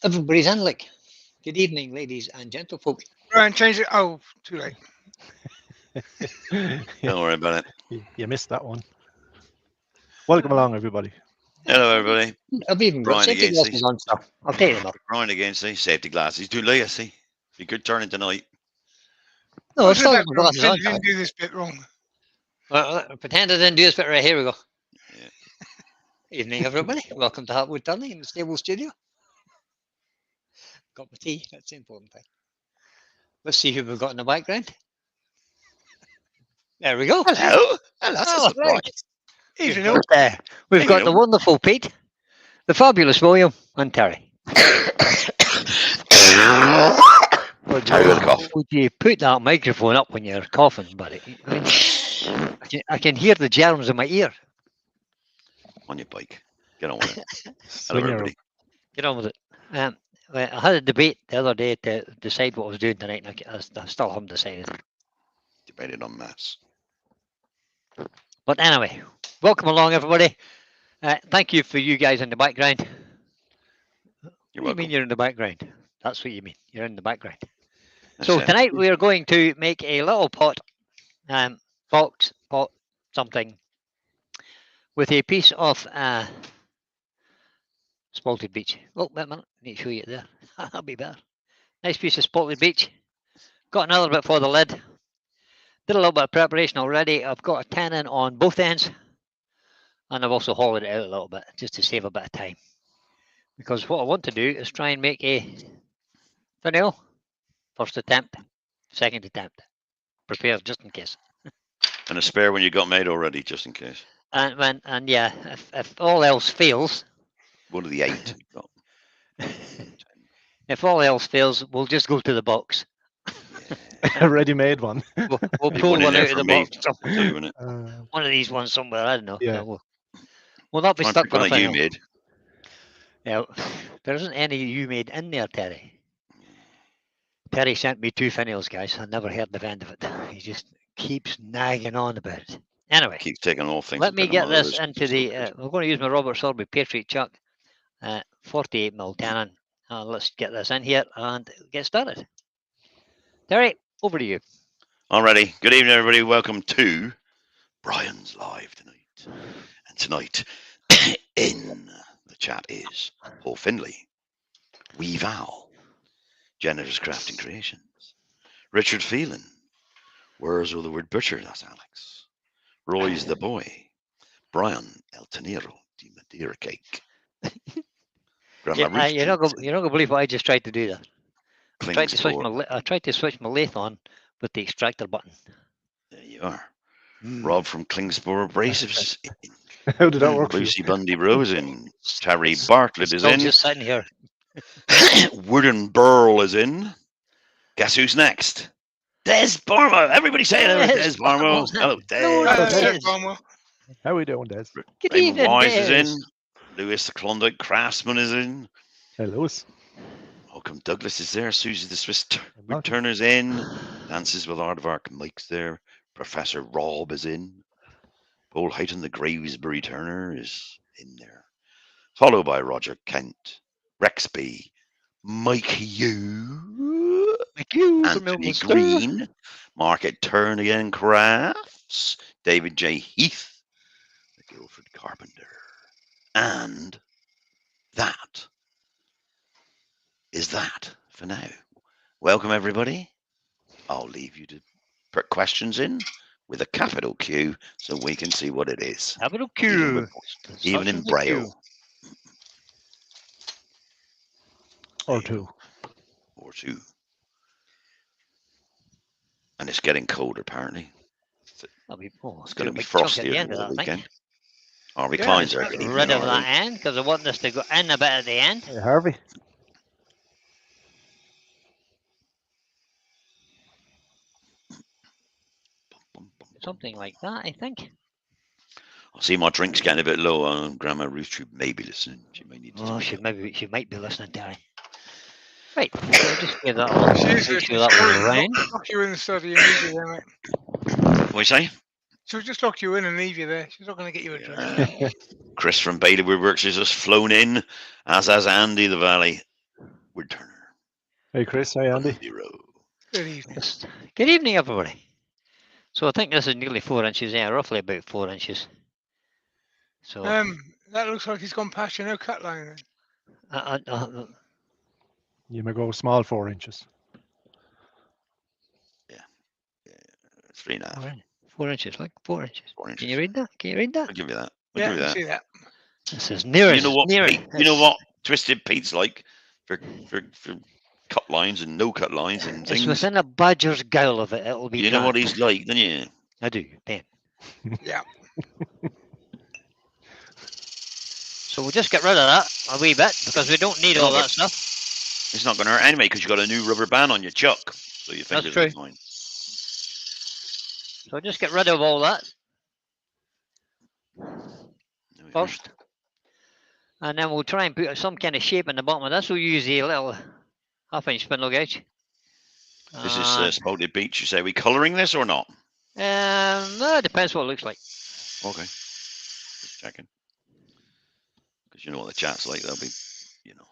Everybody's in, like. Good evening, ladies and gentlefolk. Right, change it. Oh, too late. Don't worry about it. You missed that one. Welcome along, everybody. Hello, everybody. I've even got Brian safety against glasses on, so I'll take them off. Brian against the safety glasses. Too late, I see. Be good turning tonight. No, I I've said still that got my wrong. glasses Pretend on. you didn't do this bit wrong. Pretend I didn't do this bit right. Here we go. Yeah. Evening, everybody. Welcome to Hartwood Turning in the Stable Studio. Got my tea. That's the important thing. Let's see who we've got in the background. There we go. Hello. Hello. That's a Oh, surprise. right. Evening, We've all. got, we've got the Evening. wonderful Pete, the fabulous William, and Terry. Terry with a cough. Would you put that microphone up when you're coughing, buddy? I can hear the germs in my ear. On your bike. Get on with it. Hello, Swing your- everybody. Get on with it. I had a debate the other day to decide what I was doing tonight, and I still haven't decided. Debated on mass. But anyway, welcome along, everybody. Thank you for you guys in the background. You're What do you welcome. mean you're in the background? That's what you mean. You're in the background. That's So it. tonight we are going to make a little pot, box, pot, something, with a piece of Spalted Beech. Oh, wait a minute. I need to show you it there. That'll be better. Nice piece of Spalted Beech. Got another bit for the lid. Did a little bit of preparation already. I've got a tannin on both ends. And I've also hollowed it out a little bit just to save a bit of time. Because what I want to do is try and make a Finial. First attempt, second attempt. Prepare just in case. And a spare one you got made already, just in case. And yeah, if all else fails, One of the 8. you got. if all else fails, we'll just go to the box. A ready-made one. We'll Leave pull one in one there out of for the me. box. Two in it. One of these ones somewhere. I don't know. Yeah. We'll not be Try and stuck pick for one a that you Finial. made. Yeah, there isn't any you made in there, Terry. Terry sent me 2 Finials, guys. I never heard the end of it. He just keeps nagging on about it. Anyway, Keeps taking all things. let and me putting them get on this others. into the. We're going to use my Robert Sorby Patriot Chuck 48mm cannon. Let's get this in here and get started. Terry, over to you. Alrighty. Good evening, everybody. Welcome to Brian's Live tonight. And tonight, in the chat is Paul Findlay, Wee Val, Jennifer's Crafting Creations, Richard Phelan, Where's the Word Butcher? That's Alex. Roy's the Boy, Brian El Tenero de Madeira Cake. Grandma Ruth You're not Johnson, going to believe what I just tried to do there. I tried to switch Klingspor. I tried to switch my lathe on with the extractor button. There you are. Rob from Klingspor Abrasives. How did that work for you? Lucy Bundy Rose in. Terry Bartlett is Still in. just sitting here. Wooden Burl is in. Guess who's next? Des Barmo. Everybody say hello to Des Barmo. Hello, Des. No, no, That's Des. it, Cromwell. How are we doing, Des? Good Raymond evening, Wise is Des. in. Lewis the Klondike Craftsman is in. Hello. Malcolm Douglas is there. Susie the Swiss Wood Malcolm. Turner's in. Dances with Aardvark Mike's there. Professor Rob is in. Paul Hayton the Gravesbury Turner is in there. Followed by Roger Kent, Rexby, Mike Hugh, Thank you, from Anthony Milton Green, Market Turn again Crafts, David J. Heath, the Guildford Carpenter. And that is that for now. Welcome, everybody. I'll leave you to put questions in with a capital Q so we can see what it is. Capital Even, Q. with- even in Instructions with Q. Braille. Or 2. Or 2. And it's getting colder, apparently. That'll be, oh, It's going to be big chunk at frosty the over end of the that, I think. weekend. Harvey Yeah, Klein's it's are got getting Rid of all that right. end because I want this to go in a bit at the end. Hey, Harvey. Something like that, I think. I see my drink's getting a bit low. Grandma Ruth should maybe listen. She may need to. Oh, speak she might be listening, Terry. Right, so I'll just give that a little. She Make is sure listening. that She'll was round. lock you in the study and leave you there, mate. up. What do you say? She'll just lock you in and leave you there. She's not going to get you a drink. Chris from Beta Woodworks has just flown in, as has Andy the Valley. Wood Turner. Hey, Chris. Hey, Andy. 0. Good evening. Good evening, everybody. So I think this is nearly 4 inches, yeah, roughly about 4 inches. So That looks like he's gone past your no cut line then. You may go small 4 inches. 3.5. 4 inches, like 4 inches. 4 inches. Can you read that? Can you read that? I'll give you that. I'll Yeah, give you I that. see that. This is near. You know what? Near. Pete, you know what? Twisted Pete's like for cut lines and no cut lines and It's things. within a badger's gowl of it. It'll be. You know what planned. he's like, don't you? I do, Ben. Yeah. So we'll just get rid of that a wee bit because we don't need all that stuff. It's not going to hurt anyway because you've got a new rubber band on your chuck, so your fingers true. are fine. So just get rid of all that first, and then we'll try and put some kind of shape in the bottom of this. We'll use a little half-inch spindle gauge. This is Spalted Beech. You say, are we colouring this or not? It depends what it looks like. Okay, just checking. Because you know what the chat's like. They'll be, you know.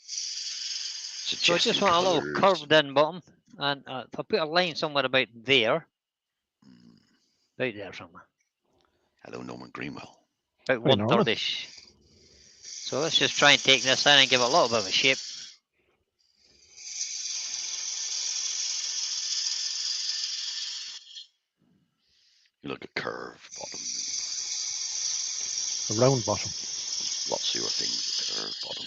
So I just want a little curved in bottom, and if I put a line somewhere about there, about there somewhere. Hello, Norman Greenwell. About Hey, Norman. 1/3ish. So let's just try and take this in and give it a little bit of a shape. You look at curved bottom. A round bottom. Lots of your things are curved bottom.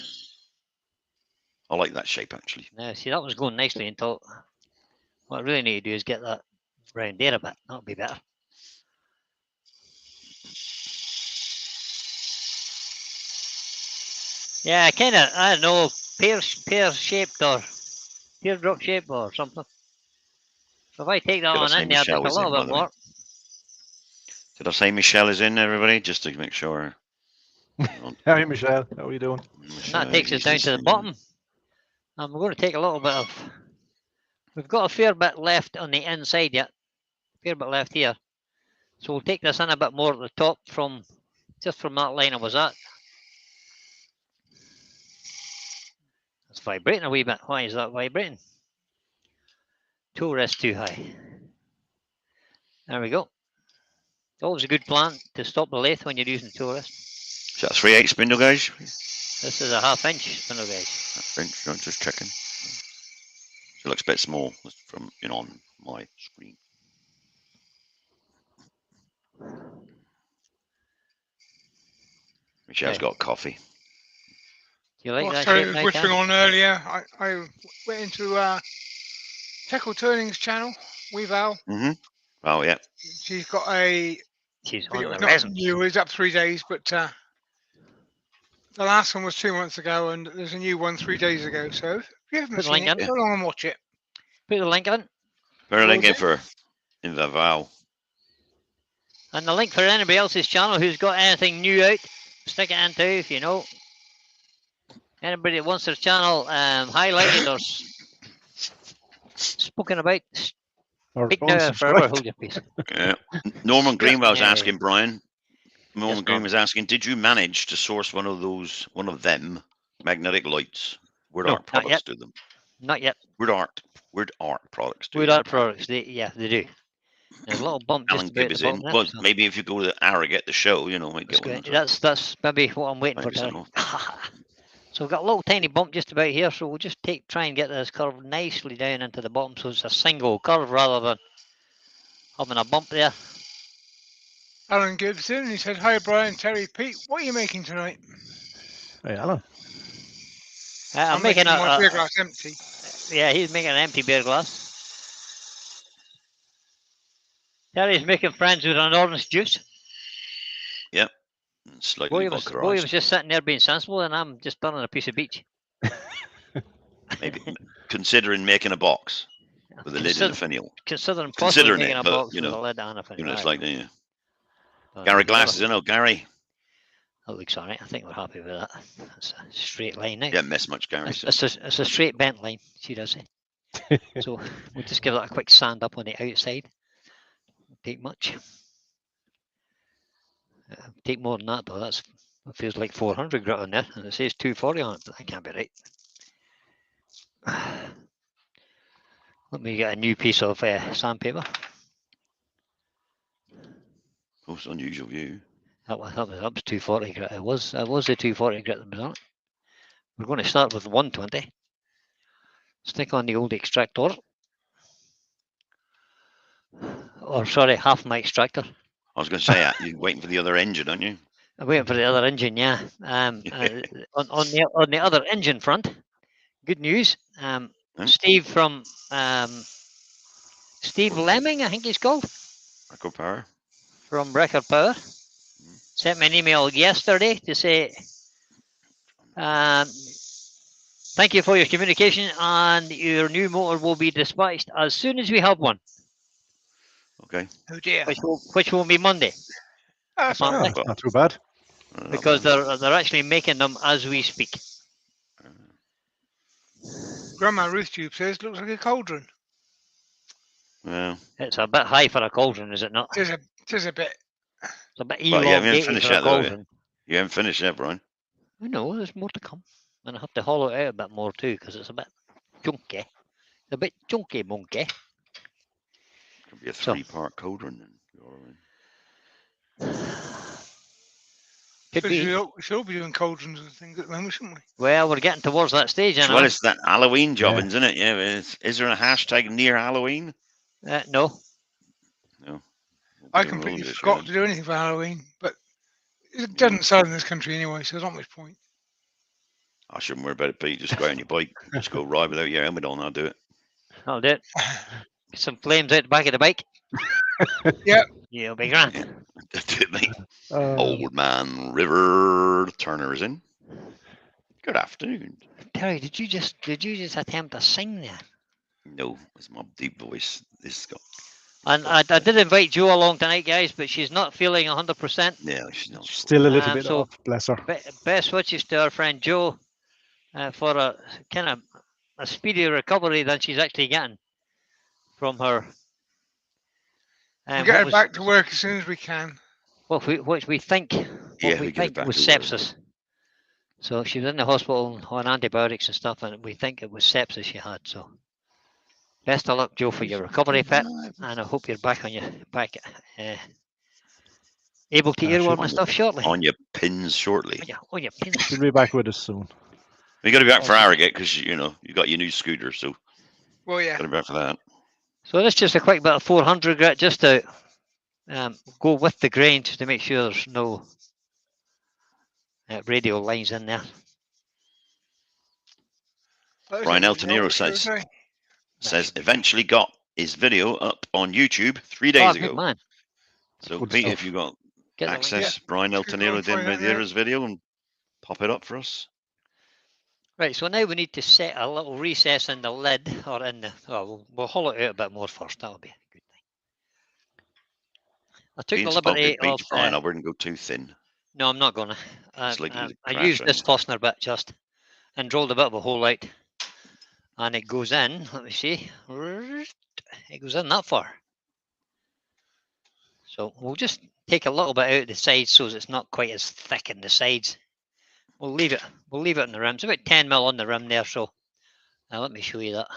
I like that shape actually. Now, see, that was going nicely until what I really need to do is get that round there a bit. That'll be better. Yeah, kind of, I don't know, pear-shaped or teardrop shape or something. So if I take that on in there just a little bit more. Did I say Michelle is in, everybody? Just to make sure. Hey, Michelle. How are you doing? And that takes us down to the bottom. And we're going to take a little bit of... We've got a fair bit left on the inside yet. Fair bit left here. So we'll take this in a bit more at the top from... Just from that line I was at. It's vibrating a wee bit. Why is that vibrating? Tool rest too high. There we go. It's always a good plan to stop the lathe when you're using tool rest. Is that 3/8 spindle gauge? This is a 1/2 inch spindle gauge. 1/2 inch, I'm just checking. It looks a bit small from on my screen. Michelle's got coffee. Do you like that Terry shape was now, whispering Cam? on earlier. I went into Teckle Turning's channel, Weval. Oh yeah. She's got a. She's I think on it the was not resin. new. It was up 3 days, but the last one was 2 months ago, and there's a new one 3 days ago. So if you haven't Put the seen link it, in. go along and watch it. Put the link in. Put a link in for the Val. And the link for anybody else's channel who's got anything new out, stick it into if you know. Anybody that wants their channel highlighted or spoken about, Or speak now or forever unsubscribed. hold your peace. Yeah. Norman Greenwell's Yeah. asking Brian. Norman Yes, Green was asking, did you manage to source one of them magnetic lights? Woodart not products yet. do them. Not yet. Woodart products do Woodart them. products, they do. There's a little bump Alan just about Gibb the is bottom in. there. Well, So maybe if you go to Arrogate the show, you know, might get one. that's maybe what I'm waiting for. Maybe Terry. so. So we've got a little tiny bump just about here, so we'll just try and get this curve nicely down into the bottom so it's a single curve rather than having a bump there. Alan Gibson, he said, "Hi Brian, Terry, Pete, what are you making tonight?" Hey, Alan. I'm making my beer glass empty. Yeah, he's making an empty beer glass. Terry's making friends with an orange juice. Yep. Slightly vodka Boy was just sitting there being sensible, and I'm just burning a piece of beech. Maybe considering making a box with a lid and a finial. Considering possibly making a but, box you with know, a lid and a finial. You know, it's like the But Gary Glass is in. Oh, Gary. that looks alright. I think we're happy with that. It's a straight line now. Yeah, miss much, Gary. It's a straight bent line, she does say. So we'll just give that a quick sand up on the outside. Won't take much. Take more than that though. It feels like 400 grit on there, and it says 240 on it, but that can't be right. Let me get a new piece of sandpaper. Oh, it's unusual view. That was 240 grit. It was the 240 grit that was on it. We're going to start with 120. Stick on the old extractor. Or sorry, half my extractor. I was going to say, you're waiting for the other engine, aren't you? I'm waiting for the other engine, yeah. On the other engine front, good news. Steve from Steve Lemming, I think he's called, Record power. from Record Power, sent me an email yesterday to say thank you for your communication, and your new motor will be dispatched as soon as we have one. Okay. Oh dear. Which will be Monday. That's Oh, all right. that's not too bad. Because they're actually making them as we speak. Grandma Ruth Tube says looks like a cauldron. Well, It's a bit high for a cauldron, is it not? It is a bit. It's a bit Well, you haven't elongated finished for a yet, though, have you? cauldron. You haven't finished yet, Brian. No, there's more to come. And I have to hollow it out a bit more too, because it's a bit chunky. A bit chunky monkey. Could be a So- 3-part cauldron then. Could We be. should all be doing cauldrons and things at the moment, shouldn't we? Well, we're getting towards that stage, Well, anyway. it's that Halloween job, Yeah. isn't it? Yeah. Is there a hashtag near Halloween? No. No. I completely forgot to do anything for Halloween, but it doesn't sell in this country anyway, so there's not much point. I shouldn't worry about it, Pete. Just go out on your bike. Just go ride without your helmet on. I'll do it. I'll do it. Get some flames out the back of the bike. Yeah. You'll be grand. Do it, mate. Uh, Old man River Turner is in. Good afternoon. Terry, did you just attempt a sing there? No, it's my deep voice. This has got. And I did invite Jo along tonight, guys, but she's not feeling 100%. No, she's not. still a little bit so- off, bless her. Best wishes to our friend Jo for a kind of a speedier recovery than she's actually getting from her. We'll get her back to work as soon as we can. What we think, Yeah, we get her think back was to work. sepsis. So she was in the hospital on antibiotics and stuff, and we think it was sepsis she had. So best of luck, Jo, for your recovery, pet, and I hope you're back able to earworm and stuff shortly. On your pins shortly. On your pins. She'll be back with us soon. You got to be back for Harrogate because you got your new scooter, so Well, yeah. got to be back for that. So this is just a quick bit of 400 grit, just to go with the grain, just to make sure there's no radial lines in there. Brian Eltonero says eventually got his video up on YouTube 3 days Good ago. man. So Good Pete, stuff. if you got Get the link. access, Brian Just go Eltonero and find did that now. his video and pop it up for us. Right, so now we need to set a little recess in the lid, or in the, we'll hollow it out a bit more first, that'll be a good thing. I took Being the Spalted liberty of, Beech, Brian, I wouldn't go too thin. no, I'm not gonna. It's like you I crash used on this you. Tosner bit just, and drilled a bit of a hole out, and it goes in, let me see, it goes in that far. So we'll just take a little bit out the sides so it's not quite as thick in the sides. We'll leave it in the rim. It's about 10 mil on the rim there, so now let me show you that.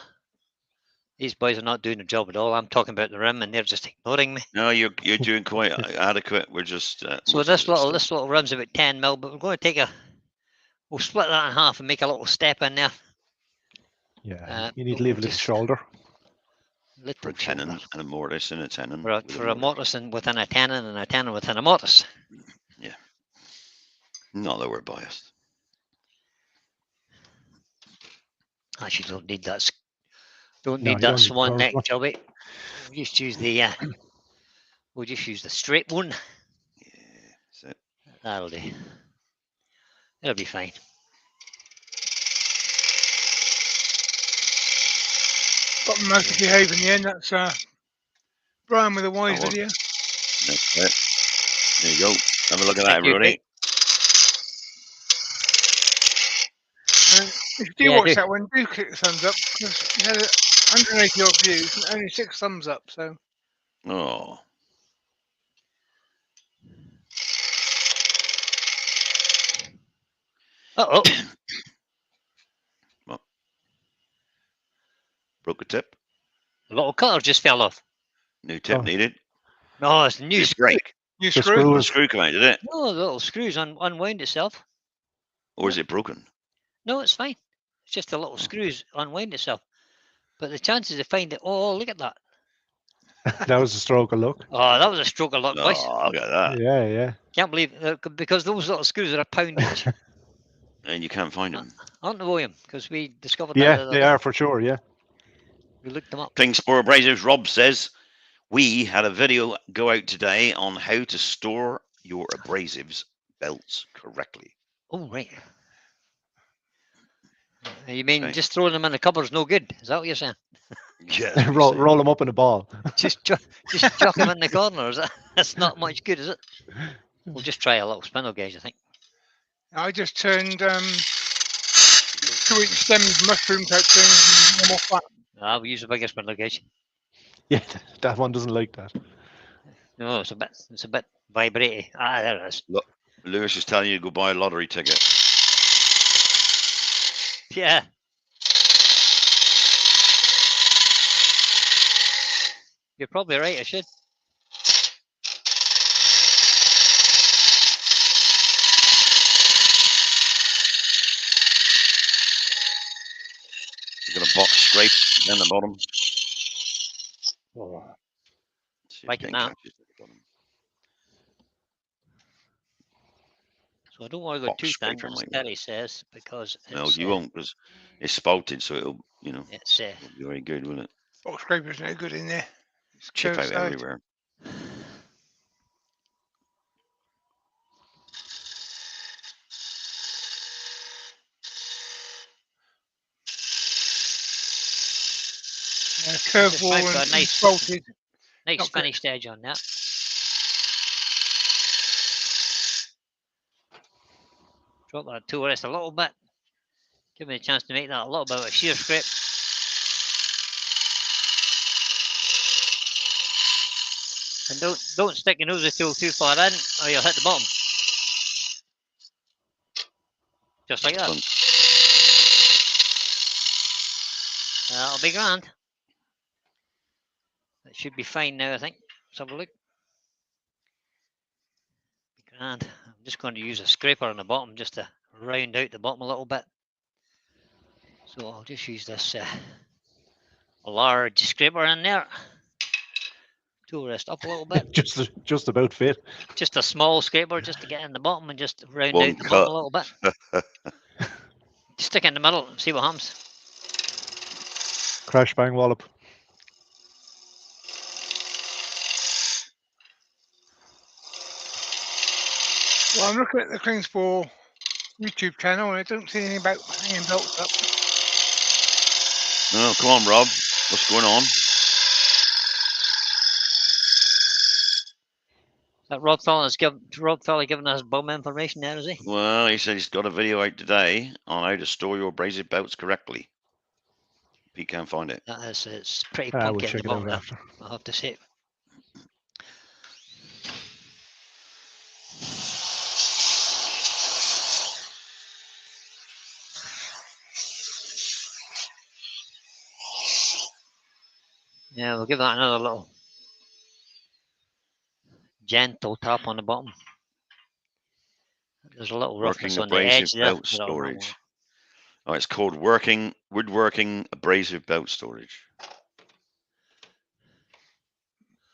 These boys are not doing the job at all. I'm talking about the rim and they're just ignoring me. No, you're doing quite adequate. We're just So this little rim's about 10 mil, but we're going to we'll split that in half and make a little step in there. Yeah, you need to leave a little just- shoulder. for a tenon and a mortise and a tenon. For a mortise and within a tenon and a tenon within a mortise. Not that we're biased. Actually, don't need that. Don't No, need you that don't need swan curves neck, much. Joby. We'll just use the we'll just use the straight one. Yeah, so That'll do. It'll be fine. Got them nice to behave in the end. That's Brian with a wise Oh, well. video. that's it. There you go. Have a look at that, Thank you, everybody. If you do Yeah, watch do. that one, do click the thumbs up because it had 180 odd views and only 6 thumbs up. So Oh, Oh, well, Broke a tip. The little cutter just fell off. New tip Oh. needed. No, it's a new Did it screw. break? New The screw. The screws. screw come out, did it? No, the little screws unwound itself. Or is it broken? No, it's fine. It's just the little Oh. screws unwind itself. But the chances of finding, oh, look at that. That was a stroke of luck. Oh, that was a stroke of luck, boys. Oh, look at that. Yeah, yeah. Can't believe because those little screws are £1 each. And you can't find them. Aren't they, William? Because we discovered that Yeah, the other they day. are for sure. Yeah. We looked them up. King Sport Abrasives, Rob says, we had a video go out today on how to store your abrasives belts correctly. Oh, right. You mean Okay. just throwing them in the cupboard's no good? Is that what you're saying? Yes. roll them up in a ball. Just chuck them in the corner. Is that? That's not much good, is it? We'll just try a little spindle gauge, I think. I just turned 2-inch stems, mushroom type thing, normal flat. We use a bigger spindle gauge. Yeah, that one doesn't like that. No, it's a bit vibrating. There it is. Lewis is telling you to go buy a lottery ticket. Yeah. You're probably right, I should. You've got a box scrape down the bottom. Oh. See if Like you it can now. catch it at the bottom. So I don't want to go Box too thin, scraper as might Terry says, because No, it's, you won't, because it's spalted, so it'll, it's won't be very good, will it? Box scraper's no good in there. It's Chip curved out side. everywhere. Curved Just wall might and, got a and nice- spalted. nice not good. finished edge on that. Drop that tool rest a little bit. Give me a chance to make that a little bit of a shear scrape. And don't stick your nose tool too far in, or you'll hit the bottom. Just like that. Excellent. That'll be grand. That should be fine now, I think. Let's have a look. Be grand. I'm just going to use a scraper on the bottom just to round out the bottom a little bit. So I'll just use this large scraper in there. Tool rest up a little bit. just about fit. Just a small scraper just to get in the bottom and just round One out the cut. bottom a little bit. Stick it in the middle and see what happens. Crash bang wallop. Well, I'm looking at the Klingspor YouTube channel and I don't see anything about hanging belts up. No, come on, Rob. What's going on? That Rob fella giving us bum information there, is he? Well, he said he's got a video out today on how to store your abrasive belts correctly. Pete can't find it. That is, it's pretty We'll punky at check the it out bottom there, after. I'll have to say. Yeah, we'll give that another little gentle tap on the bottom. There's a little roughness Working on the edge abrasive there. belt but I'll run storage. Oh, it's called woodworking abrasive belt storage.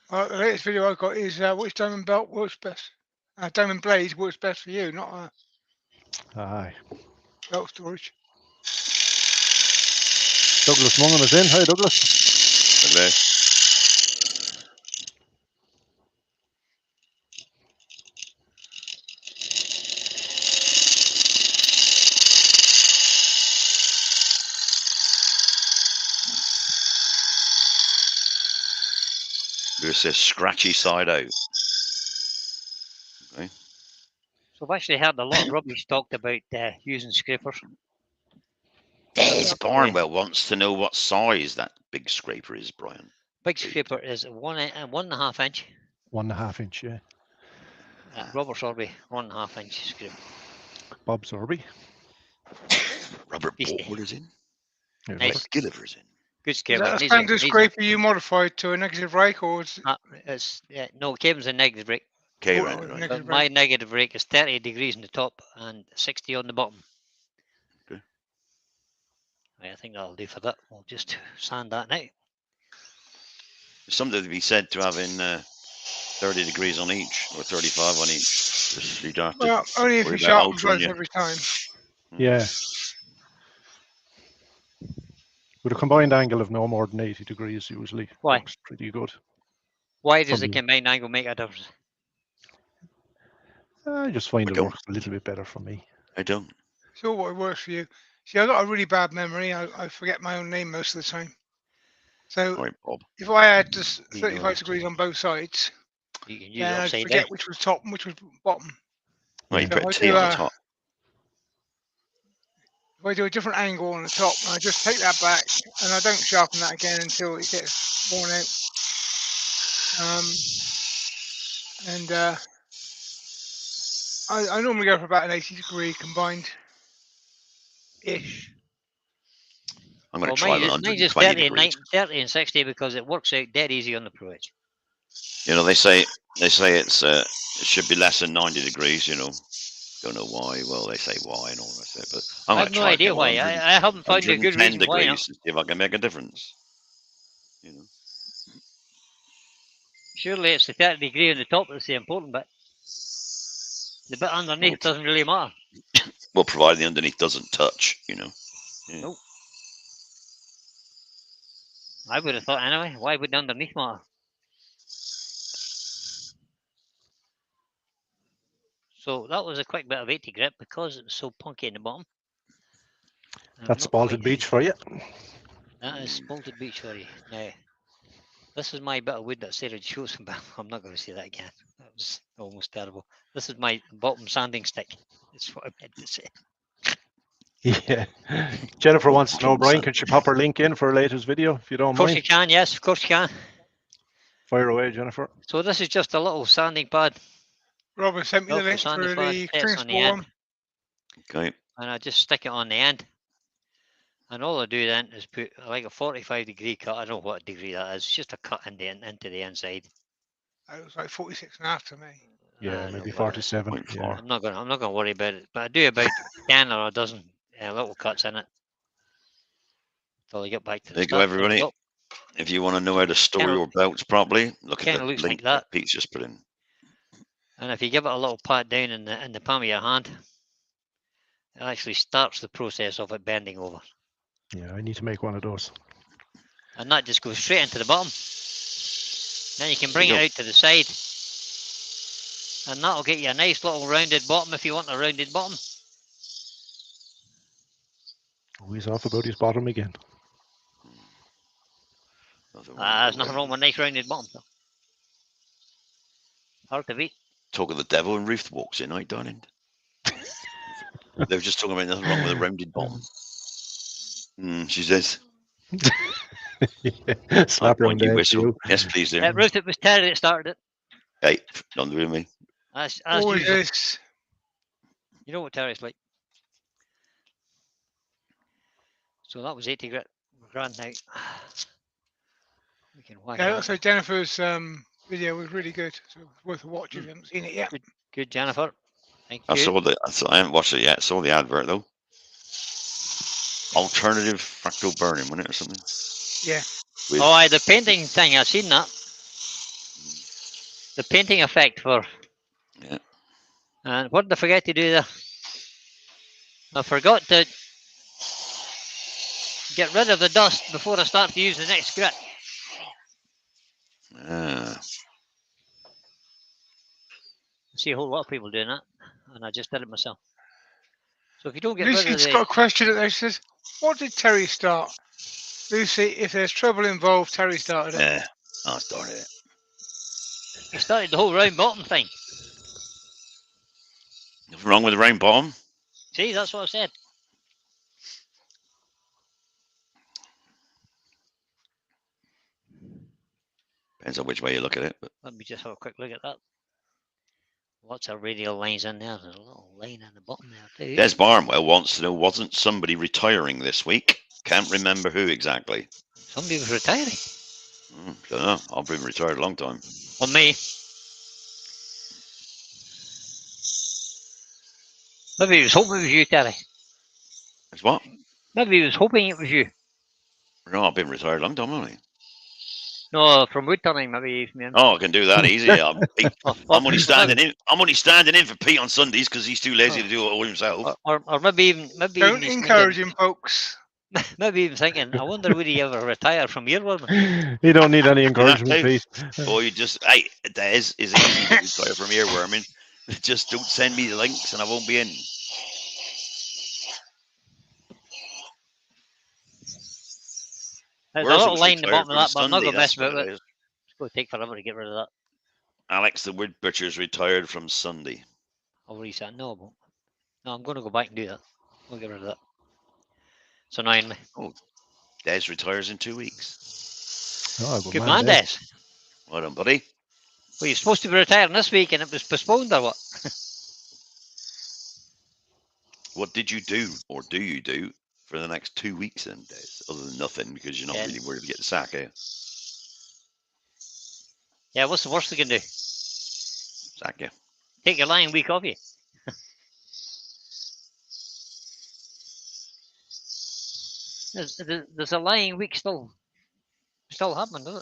The latest video I got is which diamond belt works best. Diamond blade works best for you, not Aye. belt storage. Douglas Mungan is in. Hi, Douglas. Douglas. Lewis says scratchy side out. Okay. So I've actually heard a lot of rubbish talked about using scrapers. Des Barnwell wants to know what size that big scraper is, Brian. Big scraper is 1.5 inch. 1.5 inch, yeah. Robert Sorby, 1.5 inch scraper. Bob Sorby. Robert Beastie. Baldwin is in. There's Nice. Robert Gilliver's in. Good Is scraper. that a standard scraper you modified to a negative rake, or is It's no, Caven's a negative rake. Okay, oh, right, oh, right. negative But my rake? negative rake is 30 degrees on the top and 60 on the bottom. Okay. Right, I think that'll do for that. We'll just sand that now. There's something to be said to having 30 degrees on each or 35 on each. Just, you don't have to Well, only if worry you about sharpen altering both it. every time. Yeah. With a combined angle of no more than 80 degrees, usually Why? works pretty good. Why does the me. combined angle make a difference? I just find I it don't. works a little bit better for me. I don't. Sure, what works for you. See, I've got a really bad memory. I forget my own name most of the time. So All right, Bob. if I had just You know 35 that. degrees on both sides, You can use it then I'd upside forget down. which was top and which was bottom. Well, you Yeah. So put a I T do on the top. If I do a different angle on the top, and I just take that back, and I don't sharpen that again until it gets worn out. I normally go for about an 80-degree combined-ish. I'm going Well, to try mine's the just 120 30 and, degrees. 30 and 60 because it works out dead easy on the Pro Edge. You know, they say it's it should be less than 90 degrees. You know, don't know why. Well, they say why and all the rest of it. But I'm I going have to no try idea again. why. I haven't found a good 110 reason why not. degrees and see if I can make a difference. You know, Surely it's the 30 degree on the top that's the important bit. The bit underneath doesn't really matter. well, provided the underneath doesn't touch. You know. Yeah. Nope. I would have thought anyway. Why would the underneath matter? So that was a quick bit of 80 grit because it was so punky in the bottom. I'm That's not Spalted quite- Beech for you. That is Spalted Beech for you. Now, this is my bit of wood that Sarah chose from. I'm not going to say that again. That was almost terrible. This is my bottom sanding stick. That's what I meant to say. Yeah. Jennifer wants to know, Brian, can she pop her link in for her latest video, if you don't Of course you mind? can, yes, of course you can. Fire away, Jennifer. So this is just a little sanding pad. Robert sent me the Velcro link sanding for pad, the sets on the principal end, one. Okay. and I just stick it on the end. And all I do then is put like a 45-degree cut. I don't know what degree that is. It's just a cut into the inside. It was like 46.5 to me. Yeah, I maybe don't know what it is. 47. 0.4. Yeah. I'm not gonna worry about it. But I do about 10 or a dozen little cuts in it till I get back to the There you go, start. everybody. Oh, If you want to know how to store Kinda- your belts properly, look at kinda the looks link like that. Pete's just put in. and if you give it a little pat down in the palm of your hand, it actually starts the process of it bending over. Yeah, I need to make one of those. And that just goes straight into the bottom. Then you can bring There it you out to the side. And that'll get you a nice little rounded bottom if you want a rounded bottom. Oh, he's off about his bottom again. There's nothing wrong with a nice rounded bottom. Though. Hard to beat. Talk of the devil and Ruth walks in, right, darling? They were just talking about nothing wrong with a rounded bottom. She says. Yeah. Slap her on the head for whistle. you. Yes, please, dear. Ruth, it was Terry that started it. Hey, don't do it with me. As Always usual. is. You know what Terry's like. So that was 80 grand now. We can whack Yeah, it looks out. like Jennifer's video was really good. So it's worth a watch if you haven't seen it yet. Good, Jennifer. Thank I you. I haven't watched it yet. Saw the advert though. Alternative fractal burning, wasn't it, or something? Yeah. With, Oh, aye, the painting thing. I've seen that. The painting effect for. Yeah. And what did I forget to do there? I forgot to get rid of the dust before I start to use the next grit. Ah, I see a whole lot of people doing that, and I just did it myself. So if you don't get rid of Lucy's the, got a question there. She says, what did Terry start? Lucy, if there's trouble involved, Terry started it. yeah. I started it. he started the whole round bottom thing. Nothing wrong with the round bottom. See, that's what I said. Depends on which way you look at it. But Let me just have a quick look at that. Lots of radial lines in there. There's a little line in the bottom there too. Des Barnwell wants to know, wasn't somebody retiring this week? Can't remember who exactly. Somebody was retiring. Don't know. I've been retired a long time. On me. Maybe he was hoping it was you, Terry. It's what? Maybe he was hoping it was you. No, I've been retired a long time, haven't I? No, from wood turning, maybe he's me. Oh, I can do that easy. I'm Or only standing in. I'm only standing in for Pete on Sundays because he's too lazy to do it all himself. or maybe even Don't he's encourage thinking, him, folks. maybe even thinking, I wonder would he ever retire from earworming? You don't need any You encouragement, have Pete. Or you just, hey, Des is easy to retire from earworming. Just don't send me the links and I won't be in. There's Where a else little was line in the retired bottom of from that, but I'm not Sunday? going to mess That's what about it it. is. It's going to take forever to get rid of that. Alex the Wood Butcher's retired from Sunday. I'll reset. No, I won't. No, I'm going to go back and do that. We'll get rid of that. It's annoying me. Des retires in 2 weeks. Oh, Good man, Des. Well done, buddy. Well, you're supposed to be retiring this week and it was postponed or what? What did you do, or do you do, for the next 2 weeks then, Des? Other than nothing, because you're not Yeah. really worried to get the sack, eh? Yeah, what's the worst they can do? Sack you. Take your lying week off you. There's a lying week still happening, does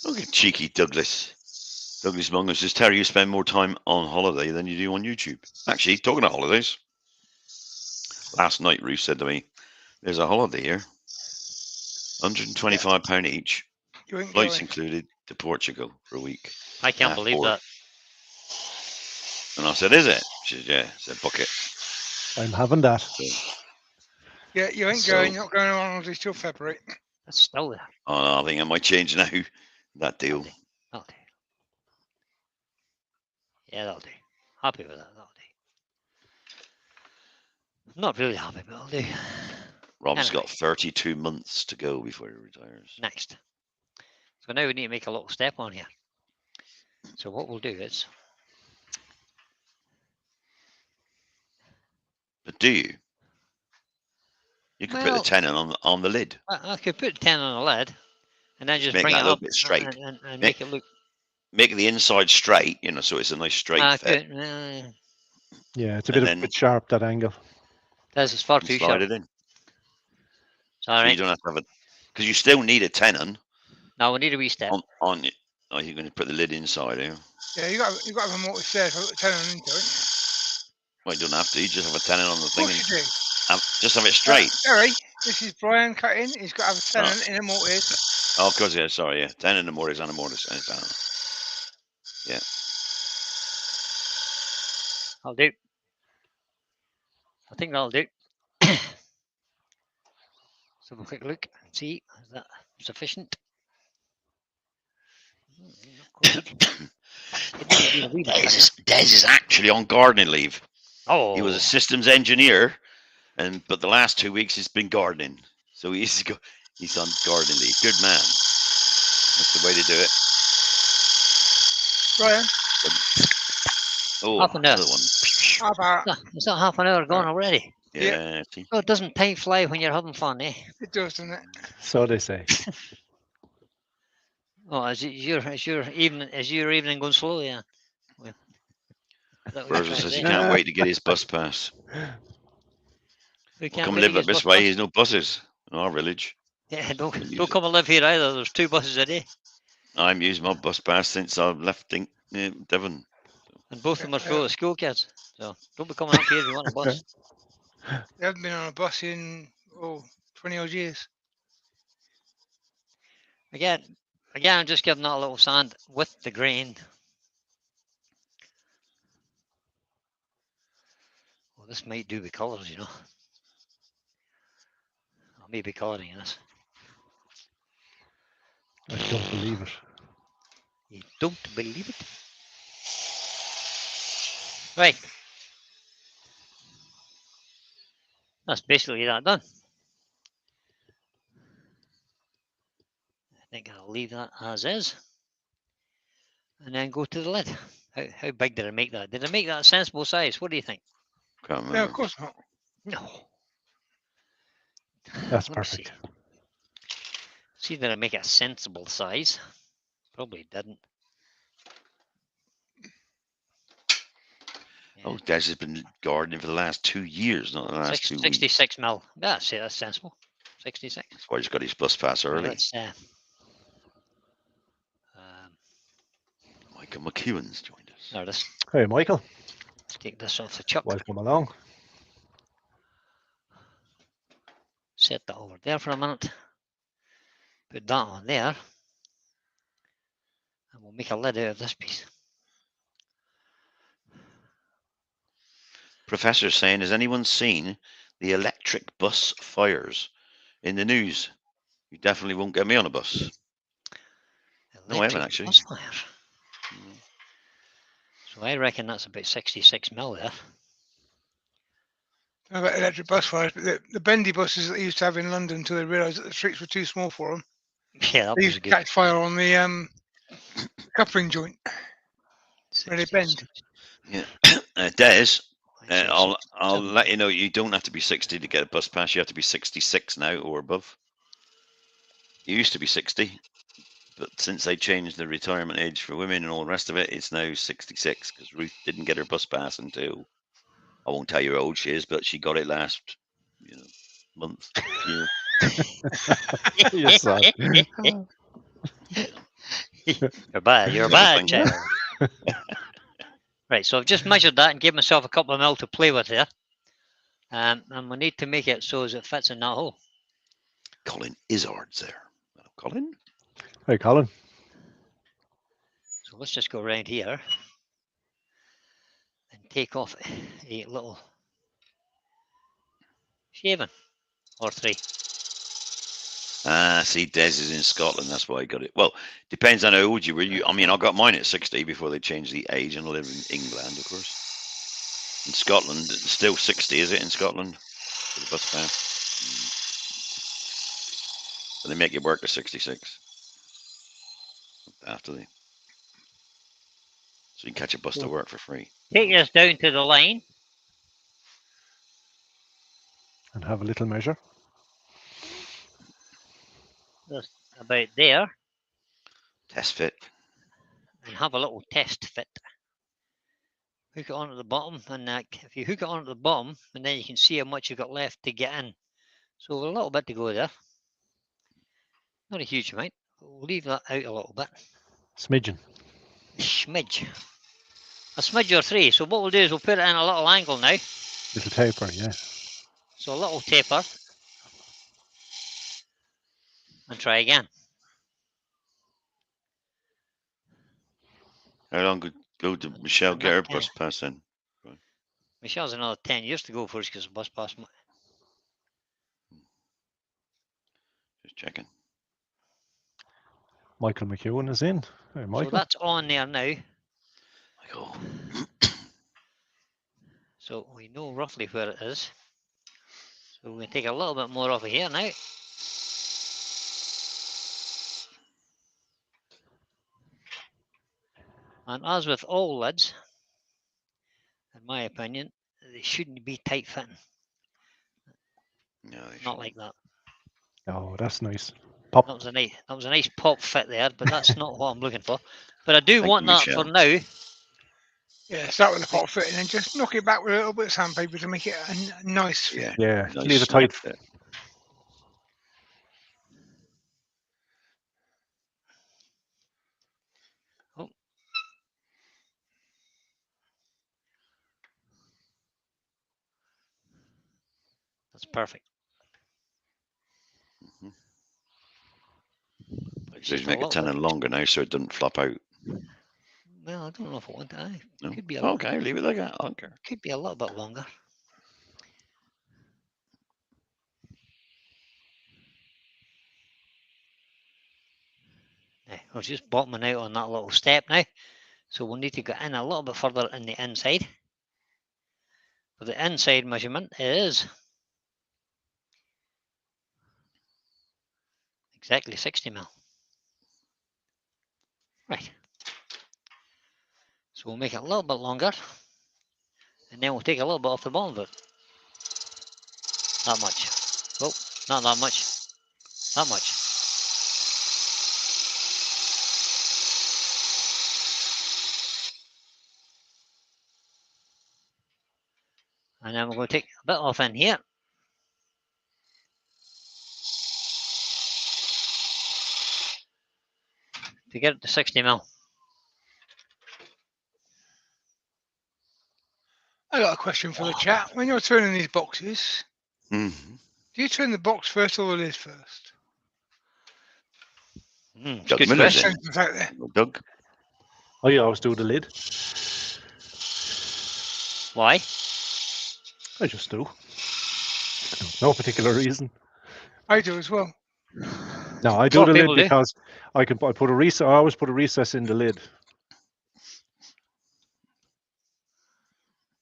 it? Look at cheeky Douglas. Douglas Mungus says, Terry, you spend more time on holiday than you do on YouTube. Actually, talking of holidays, last night Ruth said to me, there's a holiday here, £125 each, You ain't flights going. included, to Portugal for a week. I can't believe Or- that. And I said, is it? She said, yeah. I said, book it. I'm having that. So, Yeah, you ain't So- going. You're not going on holidays till February. That's still there. oh, no, I think I might change now, that deal. That'll do. Yeah, that'll do. Happy with that. That'll do. Not really happy, but I'll do. Rob's Anyway. got 32 months to go before he retires. Next. So now we need to make a little step on here. So what we'll do is, But do you? You could put Well- the tenon on the lid. I could put 10 on a lid and then just Make bring that it a little up bit straight. and make it look. Make the inside straight, so it's a nice straight fit. Good. Yeah, it's a And bit, then- bit sharp, that angle. This is far And too slide sharp. it in. Sorry. So you don't have to have it, because you still need a tenon Now we need a wee step. on it. Oh, you're going to put the lid inside here. Yeah, you got to have a mortise there to put the tenon into it. Well, you don't have to. You just have a tenon on the Of thing course and you do. just have it straight. Terry, this is Brian cutting. He's got to have a tenon in a mortise. Oh, of course, yeah. Sorry, yeah. Tenon and a mortise and a mortise and a tenon. I'll do. I think that'll do. So we'll quick look and see, is that sufficient? Des is actually on gardening leave. Oh, He was a systems engineer, but the last 2 weeks he's been gardening. So he's on gardening leave. Good man. That's the way to do it. Brian, Oh, Half an hour. another one. half hour. is that half an hour gone already? Yeah. See? Oh, doesn't time fly when you're having fun, eh? It does, doesn't it? So they say. Oh, is your evening going slow? Yeah. Well, is that what you're Virgil trying to says he say? can't wait to get his bus pass. We can't Come wait live to up get this bus way. pass. There's no buses in our village. Yeah, don't use come and live here either. There's 2 buses a day, I'm using my bus pass since I left Devon. and both of them are full of school kids. So don't be coming up here if you want a bus. They haven't been on a bus in 20 odd years. Again, I'm just giving that a little sand with the grain. Well, this might do with colours, I may be colouring this. I don't believe it. You don't believe it? Right. That's basically that done. I think I'll leave that as is. And then go to the lid. How big did I make that? Did I make that a sensible size? What do you think? Can't No, remember. of course not. No. That's Let me see. perfect. See that I make it a sensible size. Probably didn't. Oh, Des has been gardening for the last 2 years, not the last 2 weeks. 66 mil. That's it. That's sensible. 66. That's why he's got his bus pass Right, early. let's, Michael McEwen's joined us. there it is. Hey, Michael. Let's take this off the chuck. Welcome along. Set that over there for a minute. Put that on there. And we'll make a lid out of this piece. Professor's saying, has anyone seen the electric bus fires in the news? You definitely won't get me on a bus. No, I haven't, Electric actually. bus fire. So I reckon that's about 66 mil there. About electric bus fires, but the bendy buses that they used to have in London until they realised that the streets were too small for them. Yeah, that They was used to good. catch fire on the coupling joint where they bend. Yeah. Des, I'll 7. let you know you don't have to be 60 to get a bus pass. You have to be 66 now or above. You used to be 60, but since they changed the retirement age for women and all the rest of it, it's now 66 because Ruth didn't get her bus pass until, I won't tell you how old she is, but she got it last, month, year. Yes, sir. You're bad. You're a Sort of bad thing. child. Right, so I've just measured that and give myself a couple of mil to play with here. And we need to make it so as it fits in that hole. Colin Izzard's there. Hello, Colin. Hey, Colin. So let's just go around here and take off a little shaving or 3. See, Des is in Scotland. That's why I got it. Well, depends on how old you were. I got mine at 60 before they changed the age, and I live in England, of course. In Scotland, it's still 60, is it, in Scotland? For the bus pass. But they make you work to 66. After they. So you can catch a bus to work for free. Take this down to the line. And have a little measure. Just about there. Test fit. And have a little test fit. Hook it onto the bottom, and if you hook it onto the bottom, and then you can see how much you've got left to get in. So a little bit to go there. Not a huge amount. We'll leave that out a little bit. Smidgen. Smidge. A smidge or 3. So what we'll do is we'll put it in a little angle now. Little taper, yeah. So a little taper. And try again. How long ago did Michelle get her bus pass in? Michelle's another 10 years to go for us because the bus pass. Just checking. Michael McEwen is in. Hey, Michael. So that's on there now. Michael. So we know roughly where it is. So we're going to take a little bit more off of here now. And as with all lids, in my opinion, they shouldn't be tight fitting. No, Not like that. Oh, that's nice. Pop. That was a nice pop fit there, but that's not what I'm looking for. But I do Thank want you, that Michelle. for now. Yeah, start with the pot fit and then just knock it back with a little bit of sandpaper to make it a nice fit. Yeah. Yeah, leave it tight. Fit. Oh. That's perfect. So you make it 10 and longer now so it doesn't flop out. Well, I don't know if I want to. No? Could be Okay, leave it like that. I don't care. Could be a little bit longer. Now, I was just bottoming out on that little step now. So we'll need to go in a little bit further in the inside. But the inside measurement is exactly 60 mil. Right. So we'll make it a little bit longer. And then we'll take a little bit off the bottom of it. That much. Oh, not that much. That much. And then we're going to take a bit off in here. To get it to 60 mil. I got a question for the chat. When you're turning these boxes, Mhm. do you turn the box first or the lid first? It's a Doug good Miller's question. in. Sentence out there. Doug. Oh, yeah, I always do the lid. Why? I just do. No particular reason. I do as well. No, I A do lot the of lid people do. because I put a recess. I always put a recess in the lid.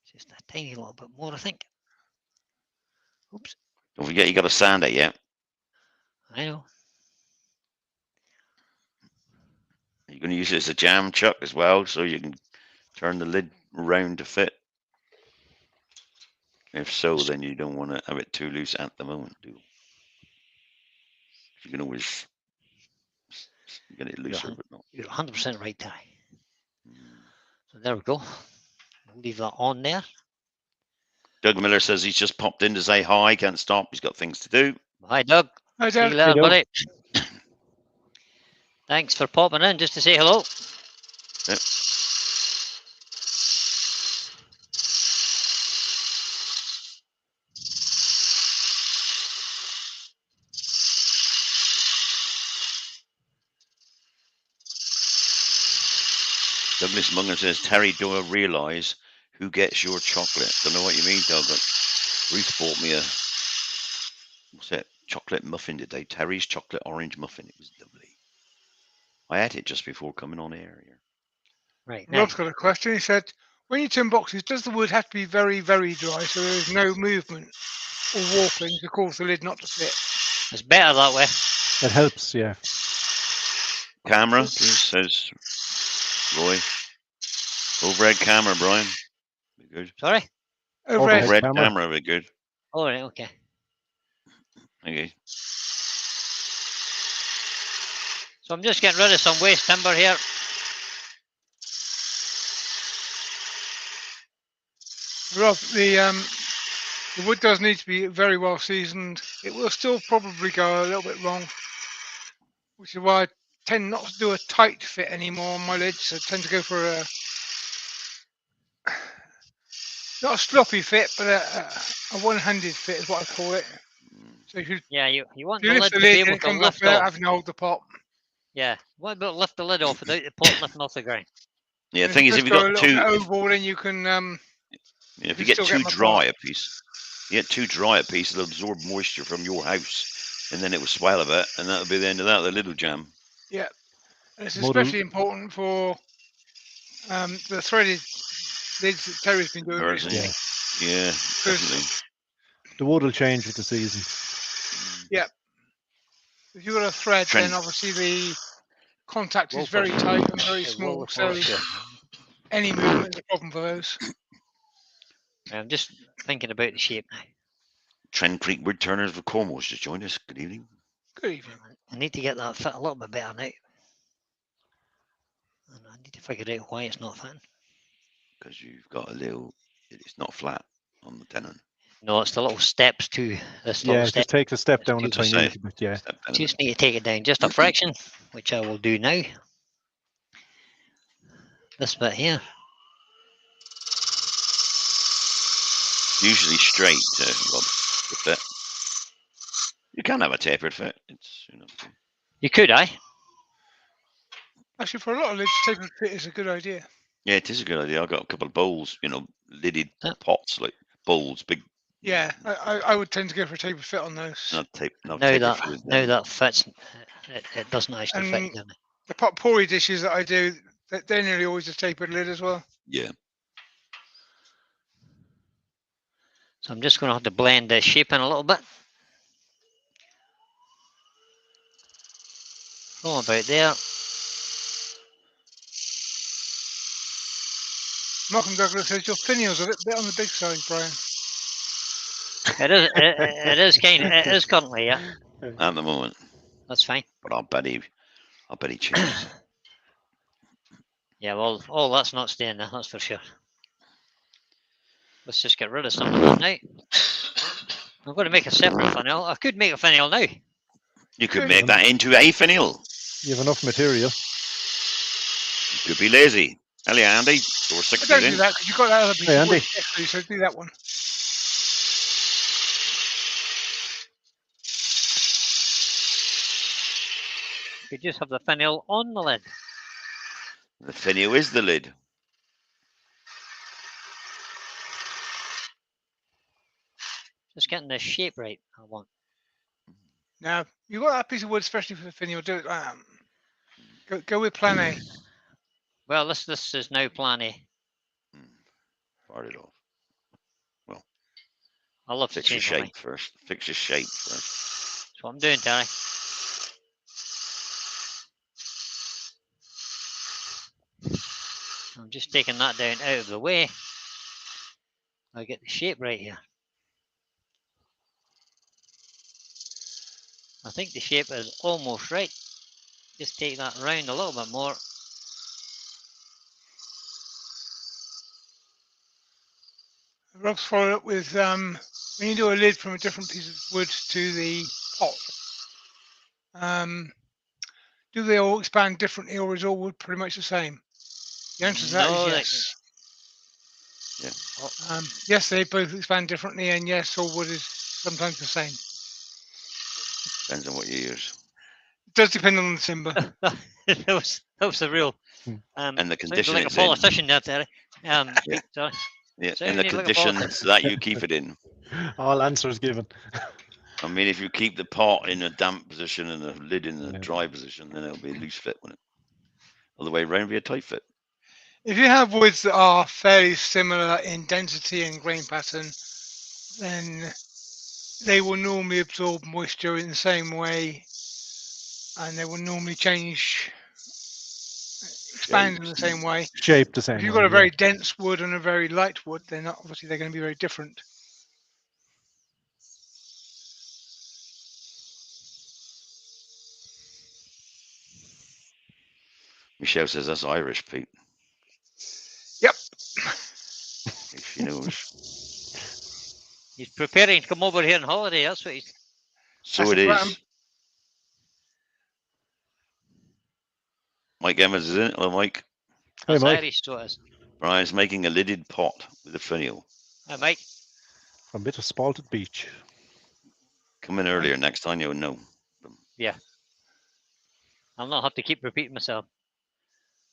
Just a tiny little bit more, I think. Oops. Don't forget you got to sand it, yeah. I know. You're going to use it as a jam chuck as well, so you can turn the lid around to fit. If so, then you don't want to have it too loose at the moment, do you? You can always get it looser, but not. You're 100% right, Ty. Mm. So there we go. We'll leave that on there. Doug Miller says he's just popped in to say hi, can't stop, he's got things to do. Hi, Doug. I See you don't. later, Doug. buddy. Thanks for popping in just to say hello. Yep. Douglas Munger says, Terry, do I realise who gets your chocolate? Don't know what you mean, Doug. Ruth bought me a, what's it, chocolate muffin today. Terry's chocolate orange muffin. It was lovely. I had it just before coming on air here. Right. Now, Rob's got a question. He said, when you turn boxes, does the wood have to be very, very dry so there is no movement or warping to cause the lid not to fit? it's better that way. It helps, yeah. Camera, please, says Roy. Overhead camera, Brian. Be good. Sorry? Overhead. Overhead camera. camera, be good. All right, okay. Okay. So I'm just getting rid of some waste timber here. Rob, the wood does need to be very well seasoned. It will still probably go a little bit wrong, which is why I tend not to do a tight fit anymore on my lids. I tend to go for a not a sloppy fit, but a one-handed fit is what I call it. So if Yeah, you want you the lift lid the to be lid and able it to comes off lift without off. having to hold the pot. Yeah, what about lift the lid off without the pot lifting off the ground? Yeah, the If thing it is, does if you go a got little too, bit oval, then you can if you you get still too get my dry pot. a piece, you get too dry a piece, it'll absorb moisture from your house, and then it will swell a bit, and that'll be the end of that. The little jam. Yeah, and it's Model- especially important for the threaded lids that Terry's been doing Hers, recently. Yeah, definitely. The wood will change with the season. If you've got a thread, Trend. then obviously the contact Roll is very for- tight and very Roll small, for so sure. any movement is a problem for those. I'm just thinking about the shape now. Trend Creek Wood Turners of Cornwall's just joined us. Good evening. Good evening. I need to get that fit a little bit better now. And I need to figure out why it's not fitting. Because you've got a little, it's not flat on the tenon. No, it's the little steps to this Yeah, little step. just take the step It's down too a tiny say. little bit, yeah. Step down a Just bit. need to take it down just a fraction, which I will do now. This bit here. Usually straight, Rob, the fit. You can have a tapered fit. It's, you know. You could, aye? Actually, for a lot of lids, tapered fit is a good idea. Yeah, it is a good idea. I've got a couple of bowls, lidded Yeah. pots, like bowls, big. Yeah, I would tend to go for a tapered fit on those. Not tape. Not Now tapered that fit. now that fits, it doesn't actually fit. And- Doesn't it? The pot pourri dishes that I do, they're nearly always a tapered lid as well. Yeah. So I'm just going to have to blend the shape in a little bit. Roll about there. Malcolm Douglas says your finials are a bit on the big side, Brian. It is currently, yeah. At the moment, That's fine. but I bet he changes. Yeah, well, that's not staying there, that's for sure. Let's just get rid of some of this now. I'm going to make a separate finial. I could make a finial now. You could make that into a finial. You have enough material. You could be lazy. Hell yeah, Andy. So we're 6 Don't feet do in. that because you've got that other piece Hey, of Andy. wood next to you, so do that one. You just have the finial on the lid. The finial is the lid. Just getting the shape right. I want. Now, you've got that piece of wood, especially for the finial. Do it like that. Go with plan A. Well, this is now plan A. Fire it off. I love to Fix your change my mind. shape first. Fix your shape first. That's what I'm doing, Terry. I'm just taking that down out of the way. I get the shape right here. I think the shape is almost right. Just take that round a little bit more. Rob's followed up with when you do a lid from a different piece of wood to the pot, do they all expand differently, or is all wood pretty much the same? The answer to that No, is they- yes. Yeah. Yes, they both expand differently, and yes, all wood is sometimes the same. Depends on what you use. It does depend on the timber. that was the real. And the sounded condition like a it's in. politician there, Terry. Yeah. Sorry. Yeah, Sounded and the like a conditions politician. that you keep it in. All answers given. I mean, if you keep the pot in a damp position and the lid in a Yeah. dry position, then it'll be a loose fit, won't it? Other way around, it'll be a tight fit. If you have woods that are fairly similar in density and grain pattern, then they will normally absorb moisture in the same way, and they will normally expand in the same way. Shape the same. If you've way, got a yeah. very dense wood and a very light wood, then obviously they're going to be very different. Michelle says that's Irish, Pete. Yep. If she knows. He's preparing to come over here on holiday. That's what he's. So That's it the is. plan. Mike Evans is in it. Hello, Mike. Hey, That's Mike. Irish, so it is. Brian's making a lidded pot with a finial. Hi, Mike. A bit of Spalted Beech. Come in earlier next time, you'll know. I'll not have to keep repeating myself.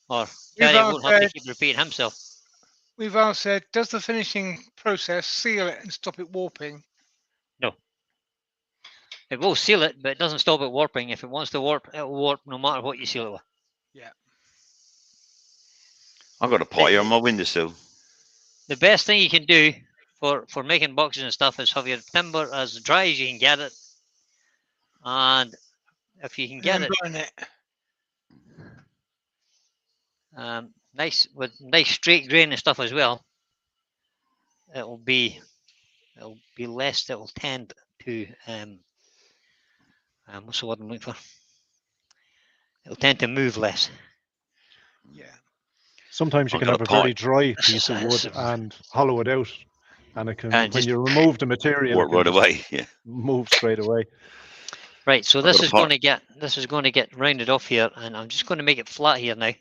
Or We've Terry all won't have to said- keep repeating himself. We've all said, does the finishing process seal it and stop it warping? It will seal it, but it doesn't stop it warping. If it wants to warp, it'll warp no matter what you seal it with. I've got a pot here on my windowsill. The best thing you can do for making boxes and stuff is have your timber as dry as you can get it. And if you can get And it burn it. nice with nice straight grain and stuff as well, it'll be less. It'll tend to what's the word I'm looking for? It'll tend to move less. Yeah. Sometimes you I've can got have a a very pot. dry piece of wood and hollow it out, and it can. And When just- you remove the material, Work it can right just away. Yeah. move straight away. Right, so I've this got a is pot. going to get rounded off here, and I'm just going to make it flat here now,